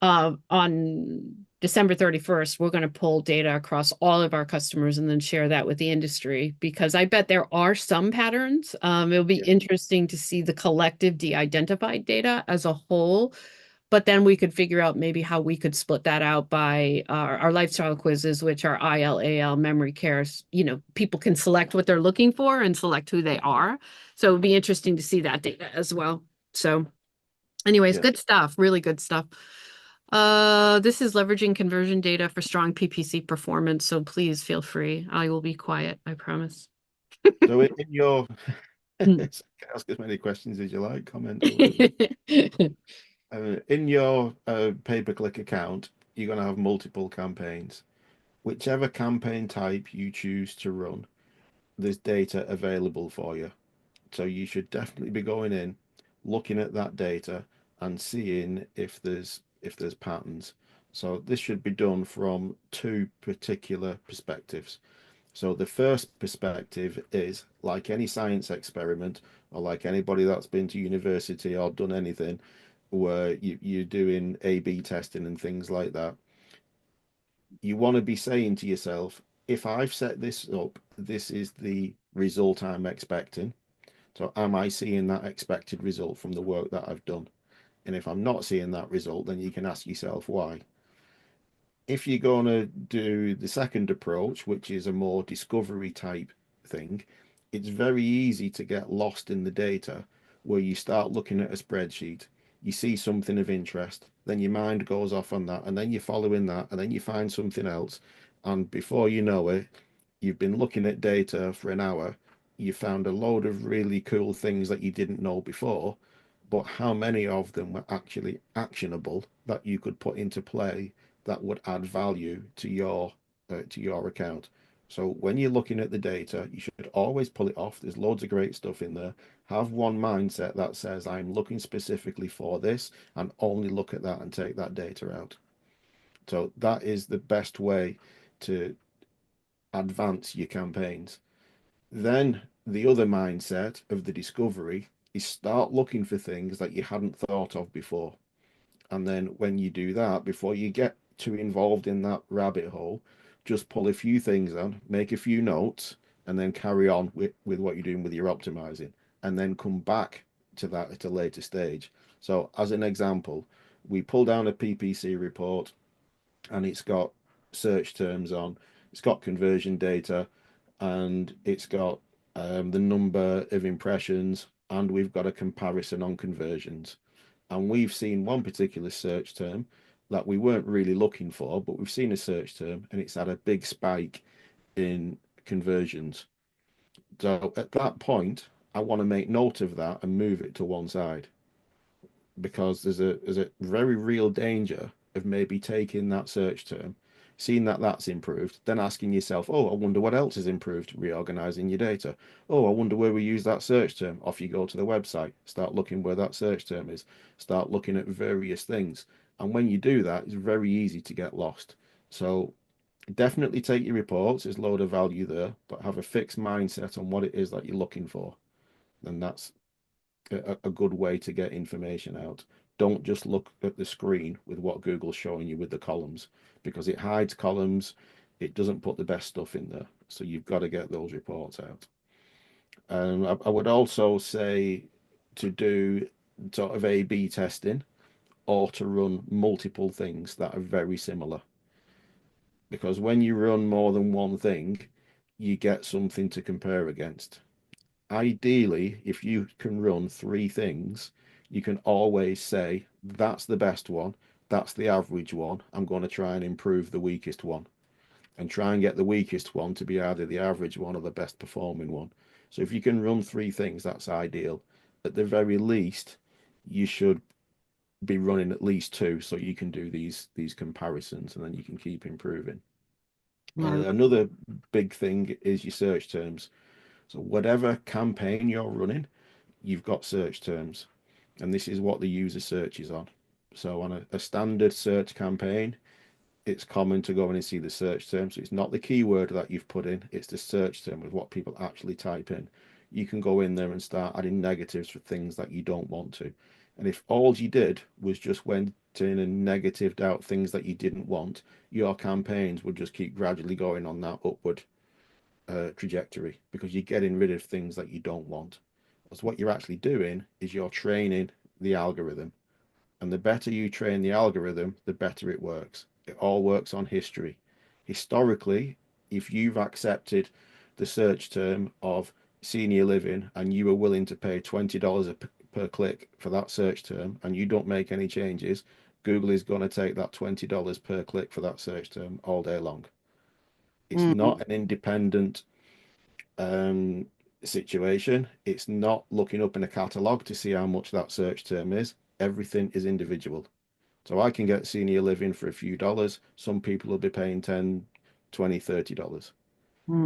on December 31st, we're going to pull data across all of our customers and then share that with the industry because I bet there are some patterns. It'll be Yeah. interesting to see the collective de-identified data as a whole, but then we could figure out maybe how we could split that out by our lifestyle quizzes, which are IL, memory cares. People can select what they're looking for and select who they are. So it'd be interesting to see that data as well. So anyways, Yeah. good stuff, really good stuff. This is leveraging conversion data for strong PPC performance, so please feel free. I will be quiet, I promise. So in your ask as many questions as you like, comment away. In your pay-per-click account, you're going to have multiple campaigns. Whichever campaign type you choose to run, there's data available for you. So you should definitely be going in, looking at that data and seeing if there's patterns. So this should be done from two particular perspectives. So the first perspective is like any science experiment or like anybody that's been to university or done anything where you're doing A/B testing and things like that. You want to be saying to yourself, if I've set this up, this is the result I'm expecting. So am I seeing that expected result from the work that I've done? And if I'm not seeing that result, then you can ask yourself why. If you're going to do the second approach, which is a more discovery type thing, it's very easy to get lost in the data where you start looking at a spreadsheet, you see something of interest, then your mind goes off on that, and then you're following that, and then you find something else. And before you know it, you've been looking at data for an hour, you found a load of really cool things that you didn't know before, but how many of them were actually actionable that you could put into play that would add value to your account? So when you're looking at the data, you should always pull it off. There's loads of great stuff in there. Have one mindset that says, I'm looking specifically for this, and only look at that and take that data out. So that is the best way to advance your campaigns. Then the other mindset of the discovery is start looking for things that you hadn't thought of before. And then when you do that, before you get too involved in that rabbit hole, just pull a few things on, make a few notes, and then carry on with what you're doing with your optimizing, and then come back to that at a later stage. So as an example, we pull down a PPC report and it's got search terms on, it's got conversion data, and it's got the number of impressions, and we've got a comparison on conversions. And we've seen one particular search term that we weren't really looking for, but we've seen a search term and it's had a big spike in conversions. So at that point, I want to make note of that and move it to one side, because there's a very real danger of maybe taking that search term, seeing that that's improved, then asking yourself, oh, I wonder what else is improved, reorganizing your data. Oh, I wonder where we use that search term. Off you go to the website, start looking where that search term is, start looking at various things. And when you do that, it's very easy to get lost. So definitely take your reports, there's a load of value there, but have a fixed mindset on what it is that you're looking for. And that's a good way to get information out. Don't just look at the screen with what Google's showing you with the columns, because it hides columns. It doesn't put the best stuff in there. So you've got to get those reports out. I would also say to do sort of A/B testing or to run multiple things that are very similar. Because when you run more than one thing, you get something to compare against. Ideally, if you can run three things, you can always say, that's the best one, that's the average one. I'm going to try and improve the weakest one and try and get the weakest one to be either the average one or the best performing one. So if you can run three things, that's ideal. At the very least, you should be running at least two so you can do these comparisons and then you can keep improving. Another big thing is your search terms. So whatever campaign you're running, you've got search terms, and this is what the user searches on. So on a standard search campaign, it's common to go in and see the search term. So it's not the keyword that you've put in, it's the search term with what people actually type in. You can go in there and start adding negatives for things that you don't want to. And if all you did was just went in and negatived out things that you didn't want, your campaigns would just keep gradually going on that upward trajectory, because you're getting rid of things that you don't want. So what you're actually doing is you're training the algorithm, and the better you train the algorithm, the better it works. It all works on history. Historically, if you've accepted the search term of senior living and you are willing to pay $20 per click for that search term and you don't make any changes, Google is going to take that $20 per click for that search term all day long. It's Mm. not an independent um, situation. It's not looking up in a catalog to see how much that search term is. Everything is individual. So I can get senior living for a few dollars. Some people will be paying 10, 20, $30.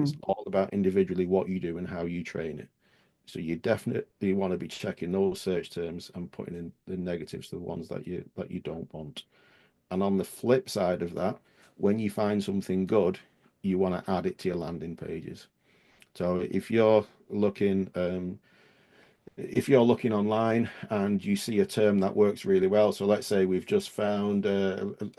It's Mm. all about individually what you do and how you train it. So you definitely want to be checking those search terms and putting in the negatives, the ones that you don't want. And on the flip side of that, when you find something good, you want to add it to your landing pages. So if you're looking online and you see a term that works really well, so let's say we've just found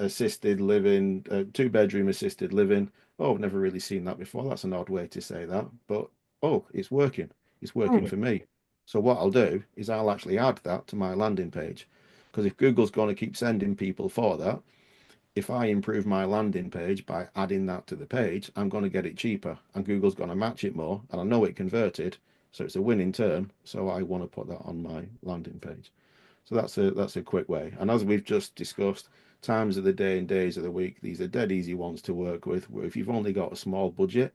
assisted living, two-bedroom assisted living. Oh, I've never really seen that before. That's an odd way to say that, but oh, it's working. It's working Mm. for me. So what I'll do is I'll actually add that to my landing page, because if Google's going to keep sending people for that, if I improve my landing page by adding that to the page, I'm going to get it cheaper and Google's going to match it more. And I know it converted, so it's a winning term. So I want to put that on my landing page. So that's a quick way. And as we've just discussed, times of the day and days of the week, these are dead easy ones to work with. Where if you've only got a small budget,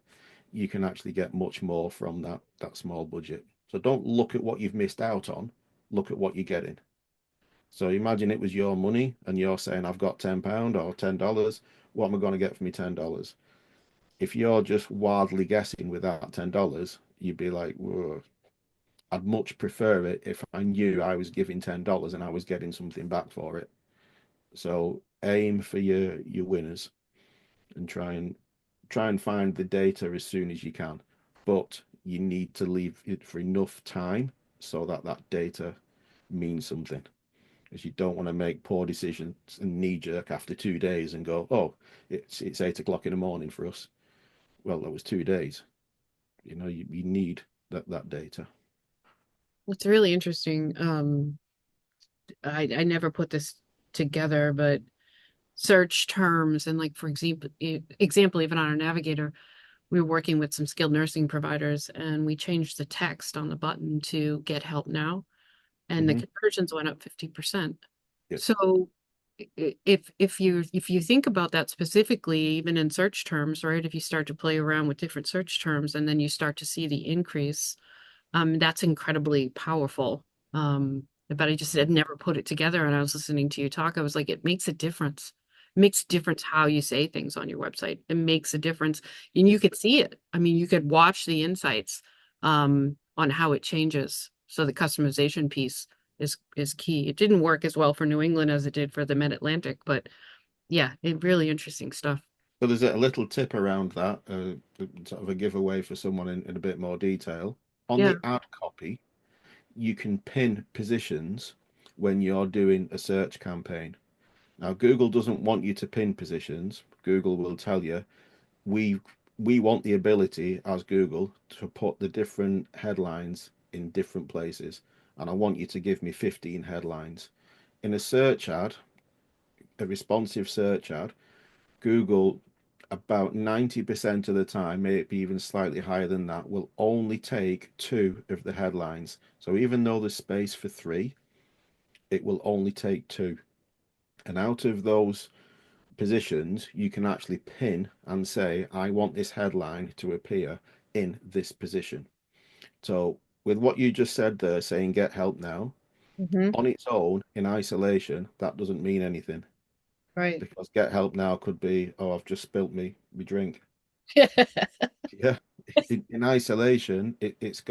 you can actually get much more from that small budget. So don't look at what you've missed out on, look at what you're getting. So imagine it was your money and you're saying, I've got £10 or $10. What am I going to get for me $10? If you're just wildly guessing with that $10, you'd be like, whoa, I'd much prefer it if I knew I was giving $10 and I was getting something back for it. So aim for your winners and try and find the data as soon as you can. But you need to leave it for enough time so that that data means something. Because you don't want to make poor decisions and knee jerk after 2 days and go, oh, it's 8 o'clock in the morning for us. Well, that was 2 days. You need that data. It's really interesting. I never put this together, but search terms and like for example, even on our navigator, we were working with some skilled nursing providers and we changed the text on the button to get help now, and the Hmm. conversions went up 50%. Yeah. So if you think about that specifically, even in search terms, right? If you start to play around with different search terms and then you start to see the increase, that's incredibly powerful. But I just had never put it together. And I was listening to you talk. I was like, it makes a difference. It makes a difference how you say things on your website. It makes a difference. And you could see it. I mean, you could watch the insights on how it changes. So the customization piece is key. It didn't work as well for New England as it did for the Mid-Atlantic, but yeah, really interesting stuff. So there's a little tip around that, sort of a giveaway for someone in a bit more detail. On Yeah. the ad copy, you can pin positions when you're doing a search campaign. Now, Google doesn't want you to pin positions. Google will tell you, we we want the ability as Google to put the different headlines in different places. And I want you to give me 15 headlines. In a search ad, a responsive search ad, Google about 90% of the time, maybe even slightly higher than that, will only take two of the headlines. So even though there's space for three, it will only take two. And out of those positions, you can actually pin and say, I want this headline to appear in this position. So, with what you just said there, saying get help now, Hmm. on its own, in isolation, that doesn't mean anything, Right. because get help now could be, oh, I've just spilt me drink. Yeah. In isolation, it, it's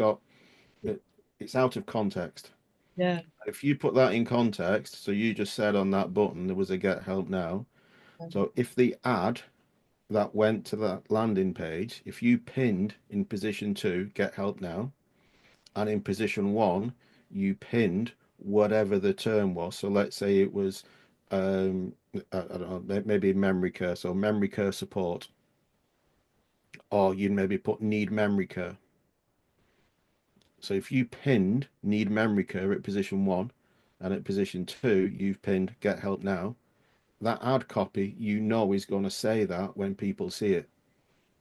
out of context. Yeah. If you put that in context, so you just said on that button there was a get help now. So if the ad that went to that landing page, if you pinned in position two, get help now, and in position one, you pinned whatever the term was. So let's say it was, I don't know, maybe memory care. So memory care support, or you'd maybe put need memory care. So if you pinned need memory care at position one, and at position two, you've pinned get help now, that ad copy, is going to say that when people see it.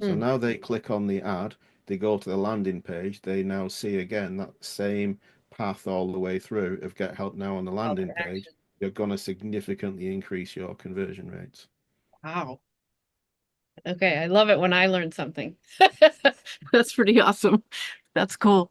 So Hmm. now they click on the ad, they go to the landing page, they now see again that same path all the way through of get help now on the Call to landing page. action. you're going to significantly increase your conversion rates. Wow. Okay, I love it when I learn something. That's pretty awesome. That's cool.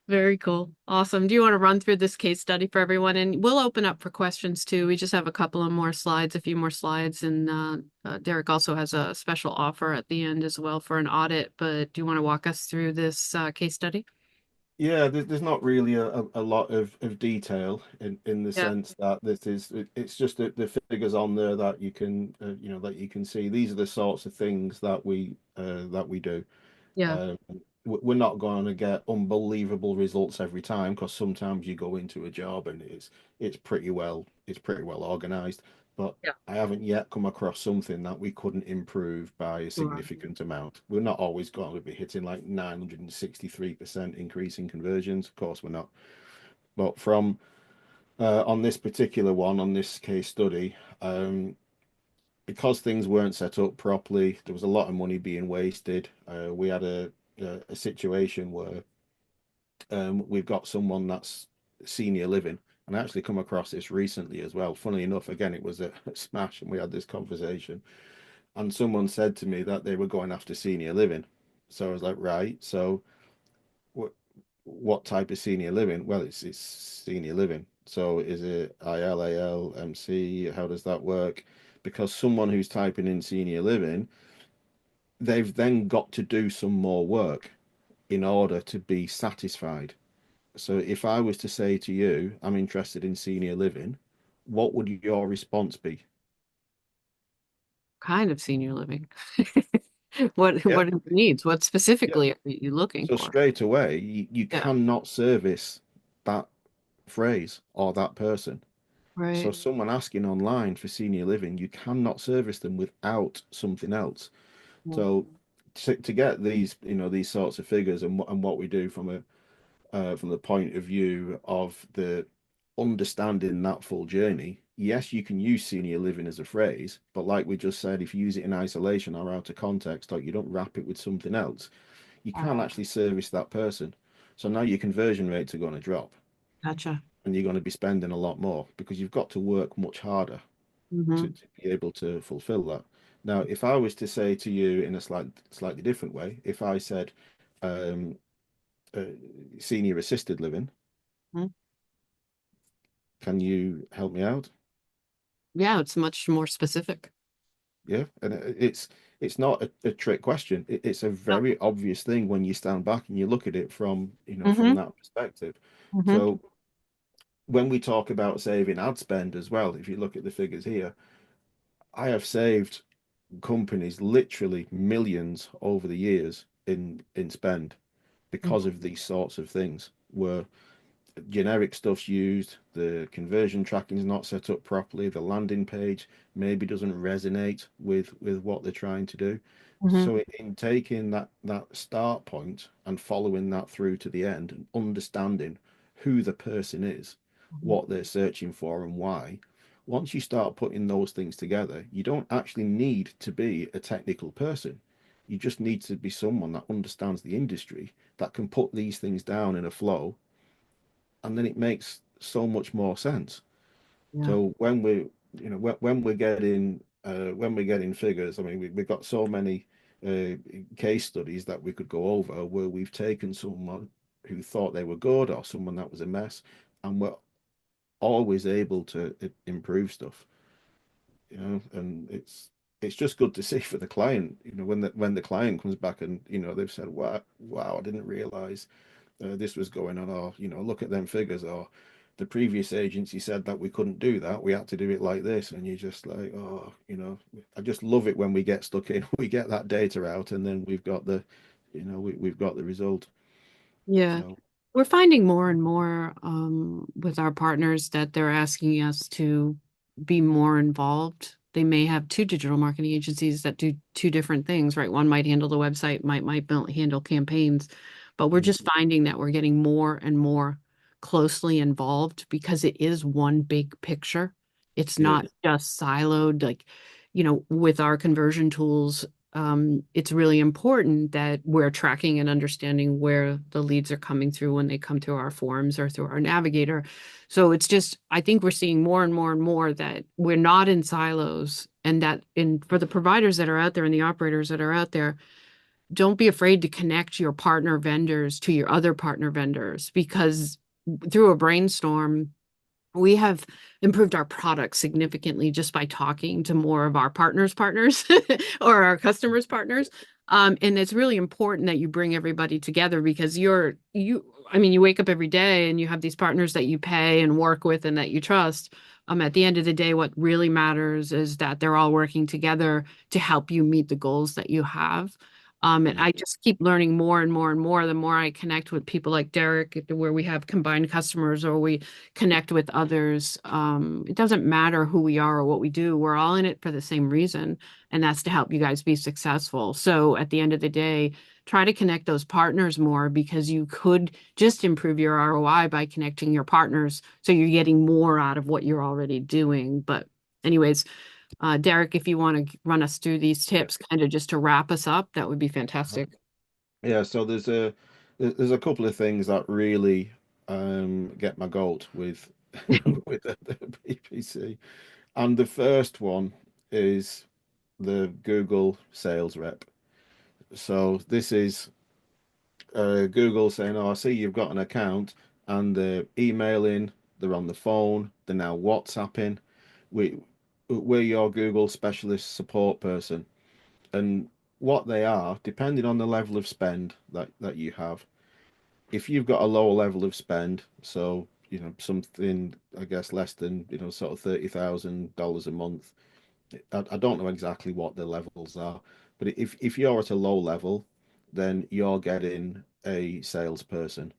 Very cool. Awesome. Do you want to run through this case study for everyone? And we'll open up for questions too. We just have a couple of more slides, a few more slides. And Derek also has a special offer at the end as well for an audit. But do you want to walk us through this case study? Yeah, there's not really a lot of detail in the Yeah. sense that it's just the figures on there that you can that you can see. These are the sorts of things that we do. Yeah. Um, we're not going to get unbelievable results every time because sometimes you go into a job and it's pretty well organized. But Yeah. I haven't yet come across something that we couldn't improve by a Sure. significant amount. We're not always going to be hitting like 963% increase in conversions. Of course, we're not. But from on this particular one, on this case study, because things weren't set up properly, there was a lot of money being wasted. We had a situation where we've got someone that's senior living, and I actually come across this recently as well. Funnily enough, again, it was a smash, and we had this conversation, and someone said to me that they were going after senior living. So I was like, right, so what type of senior living? Well, it's senior living. So is it ILAL, MC? How does that work? Because someone who's typing in senior living, they've then got to do some more work in order to be satisfied. So if I was to say to you, I'm interested in senior living, what would your response be? Kind of senior living. What Yeah, are the needs? What yeah. specifically are you looking So for? straight away, you Yeah. cannot service that phrase or that person. So Right. someone asking online for senior living, you cannot service them without something else. Yeah. So to get these, these sorts of figures and what we do from the point of view of the understanding that full journey, yes, you can use senior living as a phrase, but like we just said, if you use it in isolation or out of context, or you don't wrap it with something else, you can't actually service that person. So now your conversion rates are going to drop Gotcha. and you're going to be spending a lot more because you've got to work much harder Hmm. to be able to fulfill that. Now, if I was to say to you in a slightly different way, if I said um, uh, senior assisted living, can you help me out? Yeah, it's much more specific. Yeah, and it's not a trick question. It's a No. very obvious thing when you stand back and you look at it from, from Hmm. that perspective. Hmm. So when we talk about saving ad spend as well, if you look at the figures here, I have saved companies literally millions over the years in spend because of these sorts of things where generic stuff's used, the conversion tracking is not set up properly, the landing page maybe doesn't resonate with what they're trying to do. Hmm. So in taking that start point and following that through to the end and understanding who the person is, what they're searching for and why, once you start putting those things together, you don't actually need to be a technical person. You just need to be someone that understands the industry, that can put these things down in a flow, and then it makes so much more sense. Yeah. So when we're getting figures, I mean, we've got so many uh, case studies that we could go over where we've taken someone who thought they were good or someone that was a mess, and we're always able to improve stuff, and it's just good to see for the client, when the client comes back and they've said, wow, I didn't realize this was going on, or look at them figures, or the previous agency said that we couldn't do that, we had to do it like this, and you're just like, oh, I just love it when we get stuck in, we get that data out, and then we've got we've got the result. Yeah. So We're finding more and more with our partners that they're asking us to be more involved. They may have two digital marketing agencies that do two different things, right? One might handle the website, might handle campaigns, but we're mm, just finding that we're getting more and more closely involved because it is one big picture. It's yeah, not just siloed, like, with our conversion tools. it's really important that we're tracking and understanding where the leads are coming through when they come through our forms or through our navigator. So it's just, I think we're seeing more and more and more that we're not in silos, and that for the providers that are out there and the operators that are out there, don't be afraid to connect your partner vendors to your other partner vendors, because through a brainstorm, we have improved our product significantly just by talking to more of our partners or our customers' partners. And it's really important that you bring everybody together, because I mean, you wake up every day and you have these partners that you pay and work with and that you trust. At the end of the day, what really matters is that they're all working together to help you meet the goals that you have. And I just keep learning more and more and more the more I connect with people like Derek, where we have combined customers or we connect with others. It doesn't matter who we are or what we do. We're all in it for the same reason, and that's to help you guys be successful. So at the end of the day, try to connect those partners more, because you could just improve your ROI by connecting your partners, so you're getting more out of what you're already doing. But anyways, Derek, if you want to run us through these tips, kind of just to wrap us up, that would be fantastic. Yeah, so there's a couple of things that really get my goat with with the PPC. And the first one is the Google sales rep. So this is Google saying, "Oh, I see you've got an account," and they're emailing, they're on the phone, they're now WhatsApping. We we're your Google specialist support person, and what they are, depending on the level of spend that you have. If you've got a lower level of spend, so something I guess less than sort of $30,000 a month. I don't know exactly what the levels are, but if you're at a low level, then you're getting a salesperson.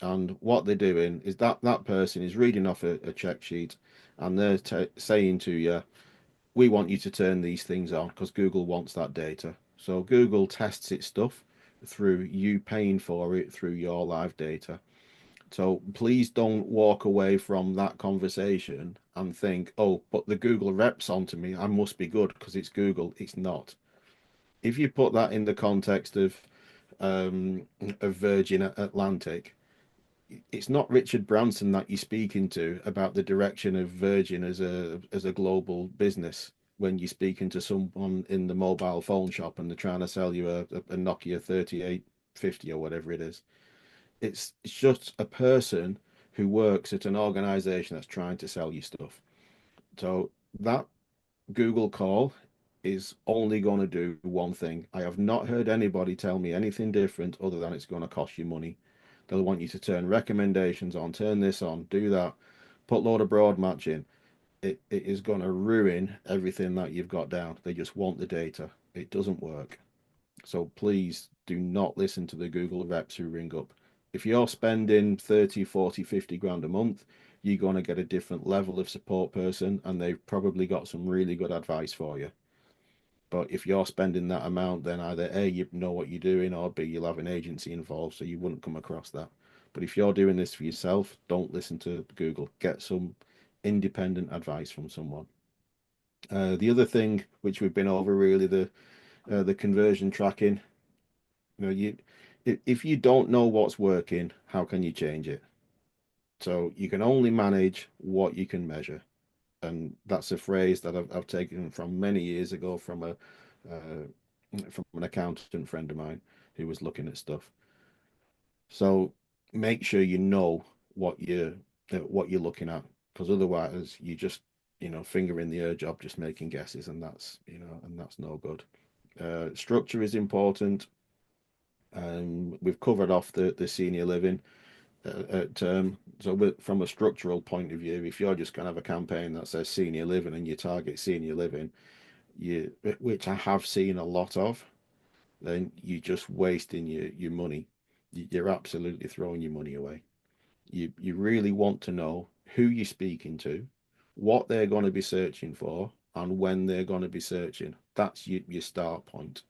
And what they're doing is that person is reading off a check sheet, and they're saying to you, we want you to turn these things on because Google wants that data. So Google tests its stuff through you paying for it through your live data. So please don't walk away from that conversation and think, oh, but the Google reps onto me, I must be good because it's Google. It's not. If you put that in the context of Virgin Atlantic, it's not Richard Branson that you're speaking to about the direction of Virgin as a global business when you're speaking to someone in the mobile phone shop and they're trying to sell you a Nokia 3850 or whatever it is. It's just a person who works at an organization that's trying to sell you stuff. So that Google call is only going to do one thing. I have not heard anybody tell me anything different other than it's going to cost you money. They'll want you to turn recommendations on, turn this on, do that, put load of broad match in. It is going to ruin everything that you've got down. They just want the data. It doesn't work. So please do not listen to the Google reps who ring up. If you're spending 30, 40, 50 grand a month, you're going to get a different level of support person, and they've probably got some really good advice for you. But if you're spending that amount, then either A, you know what you're doing, or B, you'll have an agency involved, so you wouldn't come across that. But if you're doing this for yourself, don't listen to Google. Get some independent advice from someone. The other thing, which we've been over, really, the conversion tracking. You if you don't know what's working, how can you change it? So you can only manage what you can measure, and that's a phrase that I've taken from many years ago from an accountant friend of mine who was looking at stuff. So make sure you know what you're looking at, because otherwise you just finger in the air job, just making guesses, and that's no good. Structure is important. We've covered off the senior living term. So from a structural point of view, if you're just going to have a campaign that says senior living and you target senior living, which I have seen a lot of, then you're just wasting your money. You're absolutely throwing your money away. You really want to know who you're speaking to, what they're going to be searching for, and when they're going to be searching. That's your start point.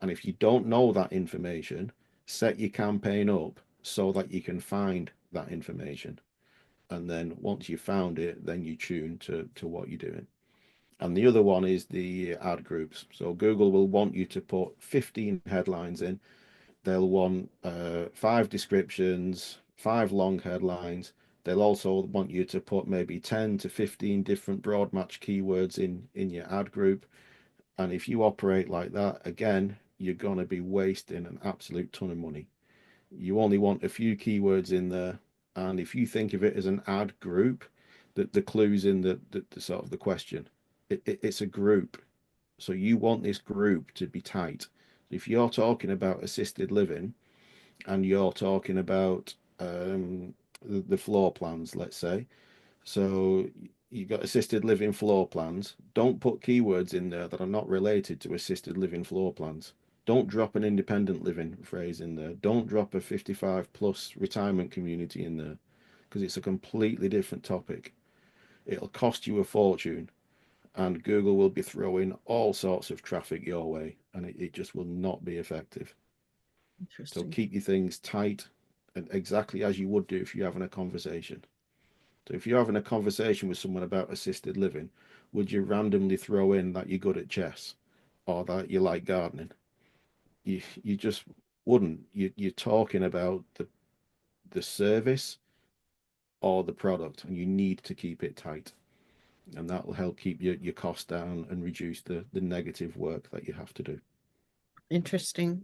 And if you don't know that information, set your campaign up so that you can find that information. And then once you've found it, then you tune to what you're doing. And the other one is the ad groups. So Google will want you to put 15 headlines in. They'll want 5 descriptions, 5 long headlines. They'll also want you to put maybe 10 to 15 different broad match keywords in your ad group. And if you operate like that, again, you're going to be wasting an absolute ton of money. You only want a few keywords in there. And if you think of it as an ad group, the clue's in the sort of the question. It's a group. So you want this group to be tight. If you're talking about assisted living and you're talking about the floor plans, let's say, so you've got assisted living floor plans, don't put keywords in there that are not related to assisted living floor plans. Don't drop an independent living phrase in there. Don't drop a 55 plus retirement community in there because it's a completely different topic. It'll cost you a fortune and Google will be throwing all sorts of traffic your way, and it just will not be effective. So Interesting. keep your things tight and exactly as you would do if you're having a conversation. So if you're having a conversation with someone about assisted living, would you randomly throw in that you're good at chess or that you like gardening? You just wouldn't. You're talking about the service or the product, and you need to keep it tight. And that will help keep your costs down and reduce the negative work that you have to do. Interesting.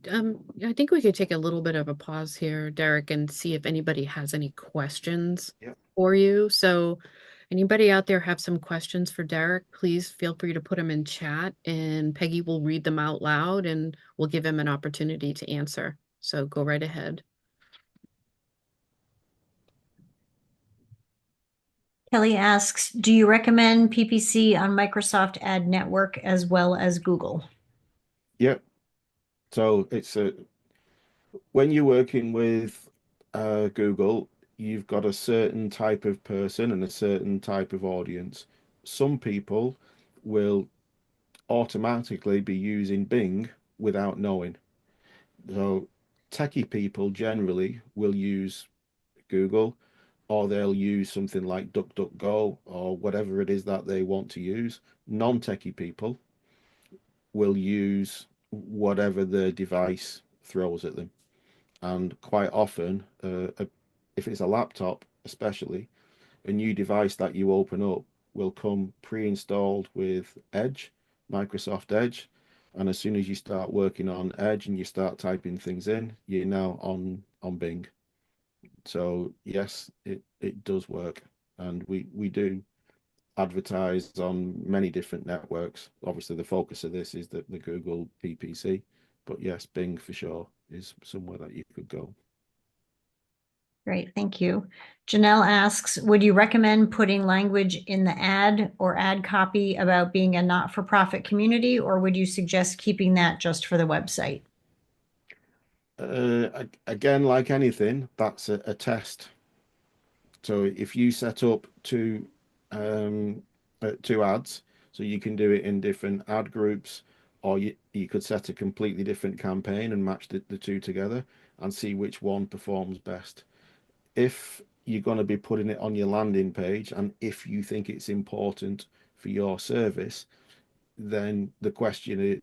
I think we could take a little bit of a pause here, Derek, and see if anybody has any questions Yep. for you. So, anybody out there have some questions for Derek, please feel free to put them in chat and Peggy will read them out loud and we'll give him an opportunity to answer. So, go right ahead. Kelly asks, do you recommend PPC on Microsoft Ad Network as well as Google? Yep. So it's when you're working with Google, you've got a certain type of person and a certain type of audience. Some people will automatically be using Bing without knowing. So techie people generally will use Google or they'll use something like DuckDuckGo or whatever it is that they want to use. Non-techie people will use whatever the device throws at them. And quite often, if it's a laptop, especially, a new device that you open up will come pre-installed with Edge, Microsoft Edge. And as soon as you start working on Edge and you start typing things in, you're now on Bing. So yes, it does work, and we do advertise on many different networks. Obviously, the focus of this is the Google PPC, but yes, Bing for sure is somewhere that you could go. Great, thank you. Janelle asks, would you recommend putting language in the ad or ad copy about being a not-for-profit community, or would you suggest keeping that just for the website? Again, like anything, that's a test. So if you set up um, two ads, so you can do it in different ad groups, or you could set a completely different campaign and match the two together and see which one performs best. If you're going to be putting it on your landing page and if you think it's important for your service, then the question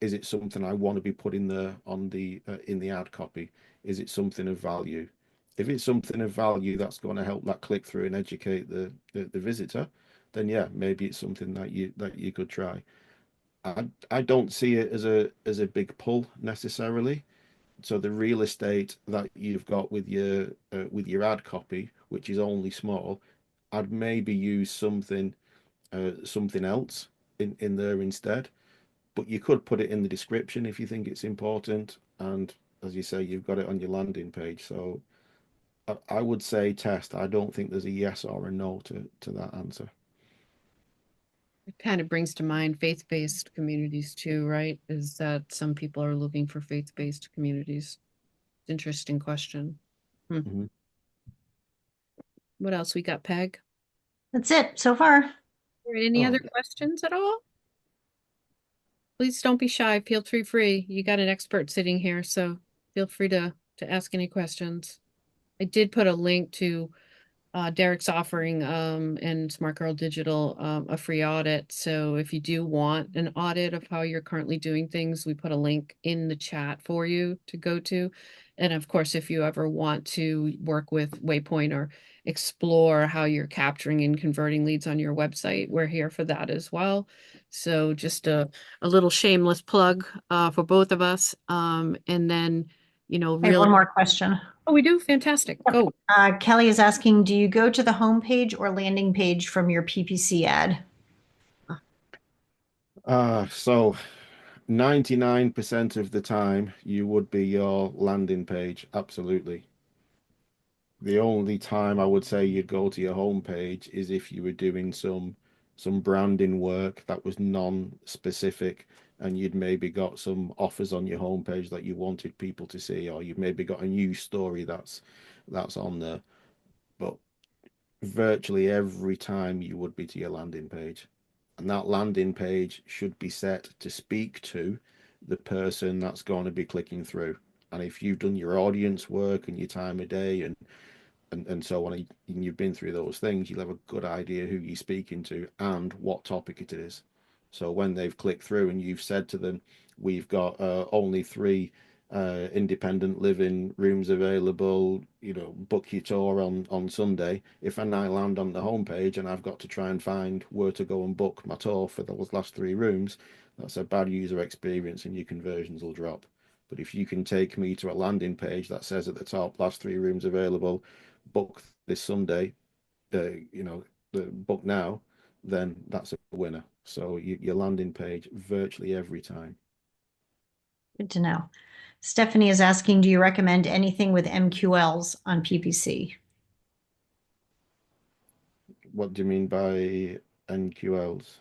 is it something I want to be putting there on the in the ad copy? Is it something of value? If it's something of value that's going to help that click through and educate the visitor, then yeah, maybe it's something that you could try. I don't see it as a big pull necessarily. So the real estate that you've got with your ad copy, which is only small, I'd maybe use something else in there instead. But you could put it in the description if you think it's important. And as you say, you've got it on your landing page. So I would say test. I don't think there's a yes or a no to that answer. It kind of brings to mind faith-based communities too, right? Is that some people are looking for faith-based communities? Interesting question. Hmm. Mhm. What else we got, Peg? That's it so far. All right, any Oh, other questions at all? Please don't be shy. Feel free. You got an expert sitting here, so feel free to ask any questions. I did put a link to Derek's offering and Smart Girl Digital a free audit. So if you do want an audit of how you're currently doing things, we put a link in the chat for you to go to. And of course, if you ever want to work with Waypoint or explore how you're capturing and converting leads on your website, we're here for that as well. So just a little shameless plug for both of us. And then, I have really. one more question. Oh, we do? Fantastic. Go. Kelly is asking, do you go to the homepage or landing page from your PPC ad? So 99% of the time you would be your landing page, absolutely. The only time I would say you'd go to your homepage is if you were doing some branding work that was non-specific and you'd maybe got some offers on your homepage that you wanted people to see, or you've maybe got a news story that's on there. But virtually every time you would be to your landing page. And that landing page should be set to speak to the person that's going to be clicking through. And if you've done your audience work and your time of day and so on, and you've been through those things, you'll have a good idea who you're speaking to and what topic it is. So when they've clicked through and you've said to them, we've got only three independent living rooms available, book your tour on Sunday. If I now land on the homepage and I've got to try and find where to go and book my tour for those last three rooms, that's a bad user experience and your conversions will drop. But if you can take me to a landing page that says at the top, last three rooms available, book this Sunday, the book now, then that's a winner. So your landing page virtually every time. Good to know. Stephanie is asking, do you recommend anything with MQLs on PPC? What do you mean by NQLs?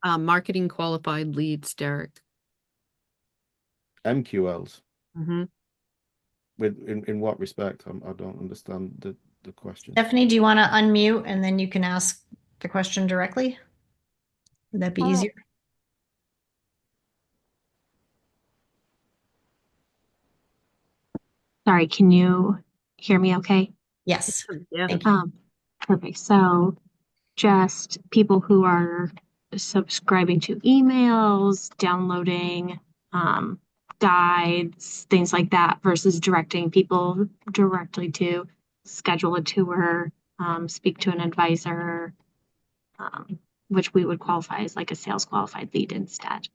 Marketing qualified leads, Derek. MQLs? Mm-hmm. In what respect? I don't understand the question. Stephanie, do you want to unmute and then you can ask the question directly? Would that be easier? Sorry, can you hear me okay? Yes. Yeah. Thank you. Perfect. So just people who are subscribing to emails, downloading guides, things like that, versus directing people directly to schedule a tour, speak to an advisor, which we would qualify as like a sales qualified lead instead.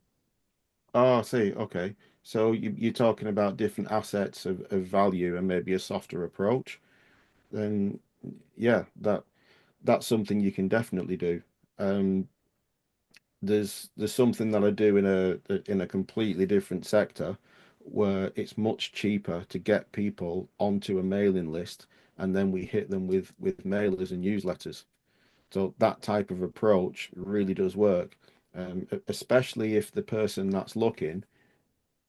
Oh, I see. Okay. So you're talking about different assets of value and maybe a softer approach. Then yeah, that's something you can definitely do. Um, there's something that I do in a completely different sector where it's much cheaper to get people onto a mailing list and then we hit them with mailers and newsletters. So that type of approach really does work, especially if the person that's looking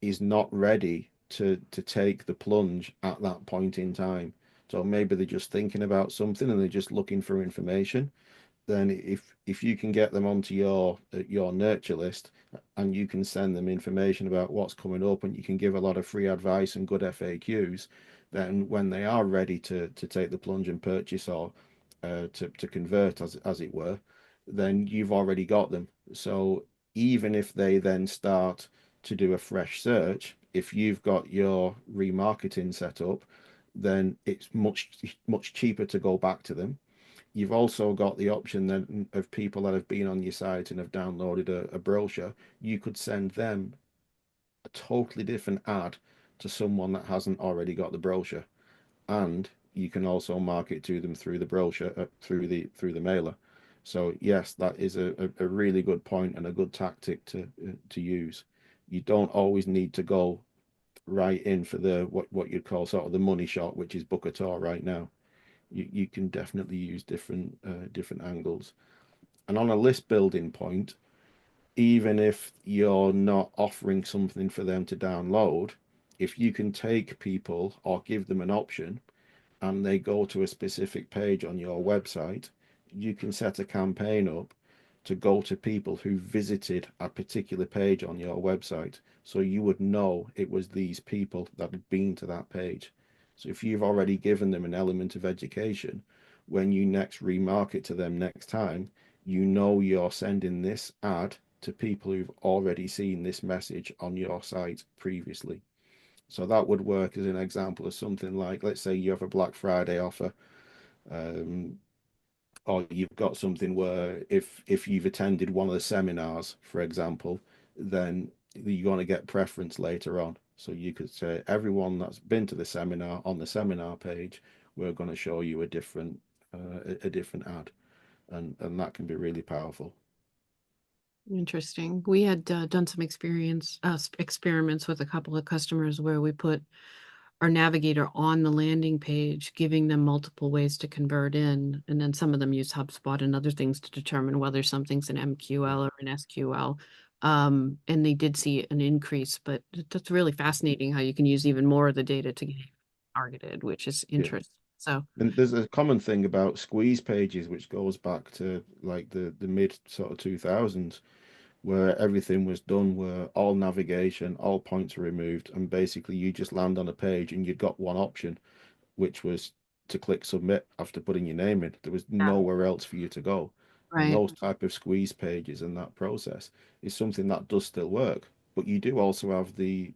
is not ready to take the plunge at that point in time. So maybe they're just thinking about something and they're just looking for information. Then if you can get them onto your nurture list and you can send them information about what's coming up and you can give a lot of free advice and good FAQs, then when they are ready to take the plunge and purchase or to convert as it were, then you've already got them. So even if they then start to do a fresh search, if you've got your remarketing set up, then it's much cheaper to go back to them. You've also got the option then of people that have been on your site and have downloaded a brochure. You could send them a totally different ad to someone that hasn't already got the brochure, and you can also market to them through the brochure, through the mailer. So yes, that is a really good point and a good tactic to use. You don't always need to go right in for the what you'd call sort of the money shot, which is book a tour right now. You can definitely use different angles. And on a list building point, even if you're not offering something for them to download, if you can take people or give them an option and they go to a specific page on your website, you can set a campaign up to go to people who visited a particular page on your website. So you would know it was these people that had been to that page. So if you've already given them an element of education, when you next remarket to them next time, you know you're sending this ad to people who've already seen this message on your site previously. So that would work as an example of something like, let's say you have a Black Friday offer, um, or you've got something where if you've attended one of the seminars, for example, then you're going to get preference later on. So you could say everyone that's been to the seminar, on the seminar page, we're going to show you a different ad, and that can be really powerful. Interesting. We had done some experiments with a couple of customers where we put our navigator on the landing page, giving them multiple ways to convert in. And then some of them use HubSpot and other things to determine whether something's an MQL or an SQL. And they did see an increase, but that's really fascinating how you can use even more of the data to get targeted, which is Yeah. interesting. So And there's a common thing about squeeze pages, which goes back to like the mid sort of 2000s, where everything was done, where all navigation, all points are removed, and basically you just land on a page and you'd got one option, which was to click submit after putting your name in. There was nowhere else for you to go. And right. those type of squeeze pages and that process is something that does still work. But you do also have the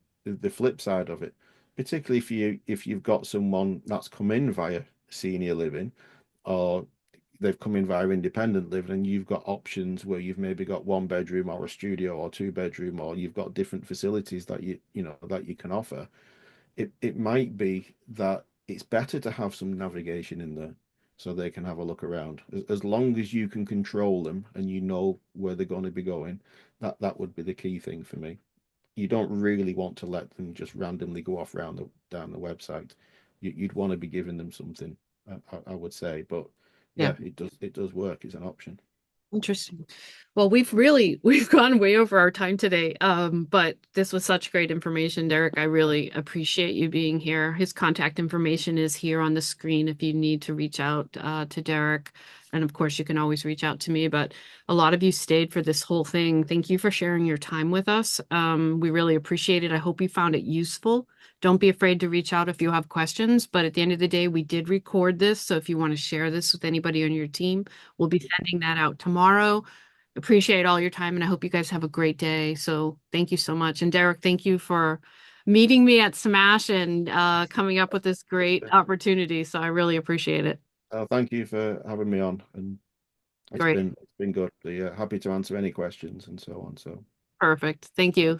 flip side of it, particularly if you've got someone that's come in via senior living, or they've come in via independent living, and you've got options where you've maybe got one bedroom or a studio or two bedroom, or you've got different facilities that you know that you can offer. It might be that it's better to have some navigation in there so they can have a look around. As long as you can control them and you know where they're going to be going, that would be the key thing for me. You don't really want to let them just randomly go off down the website. You'd want to be giving them something, I would say. But Yeah. yeah, it does work. It's an option. Interesting. Well, we've gone way over our time today. But this was such great information, Derek. I really appreciate you being here. His contact information is here on the screen if you need to reach out to Derek. And of course, you can always reach out to me. But a lot of you stayed for this whole thing. Thank you for sharing your time with us. We really appreciate it. I hope you found it useful. Don't be afraid to reach out if you have questions. But at the end of the day, we did record this. So if you want to share this with anybody on your team, we'll be sending that out tomorrow. Appreciate all your time, and I hope you guys have a great day. So thank you so much. And Derek, thank you for meeting me at Smash and coming up with this great opportunity. So I really appreciate it. Thank you for having me on, and Great. it's been good. Yeah, happy to answer any questions and so on. So Perfect. Thank you.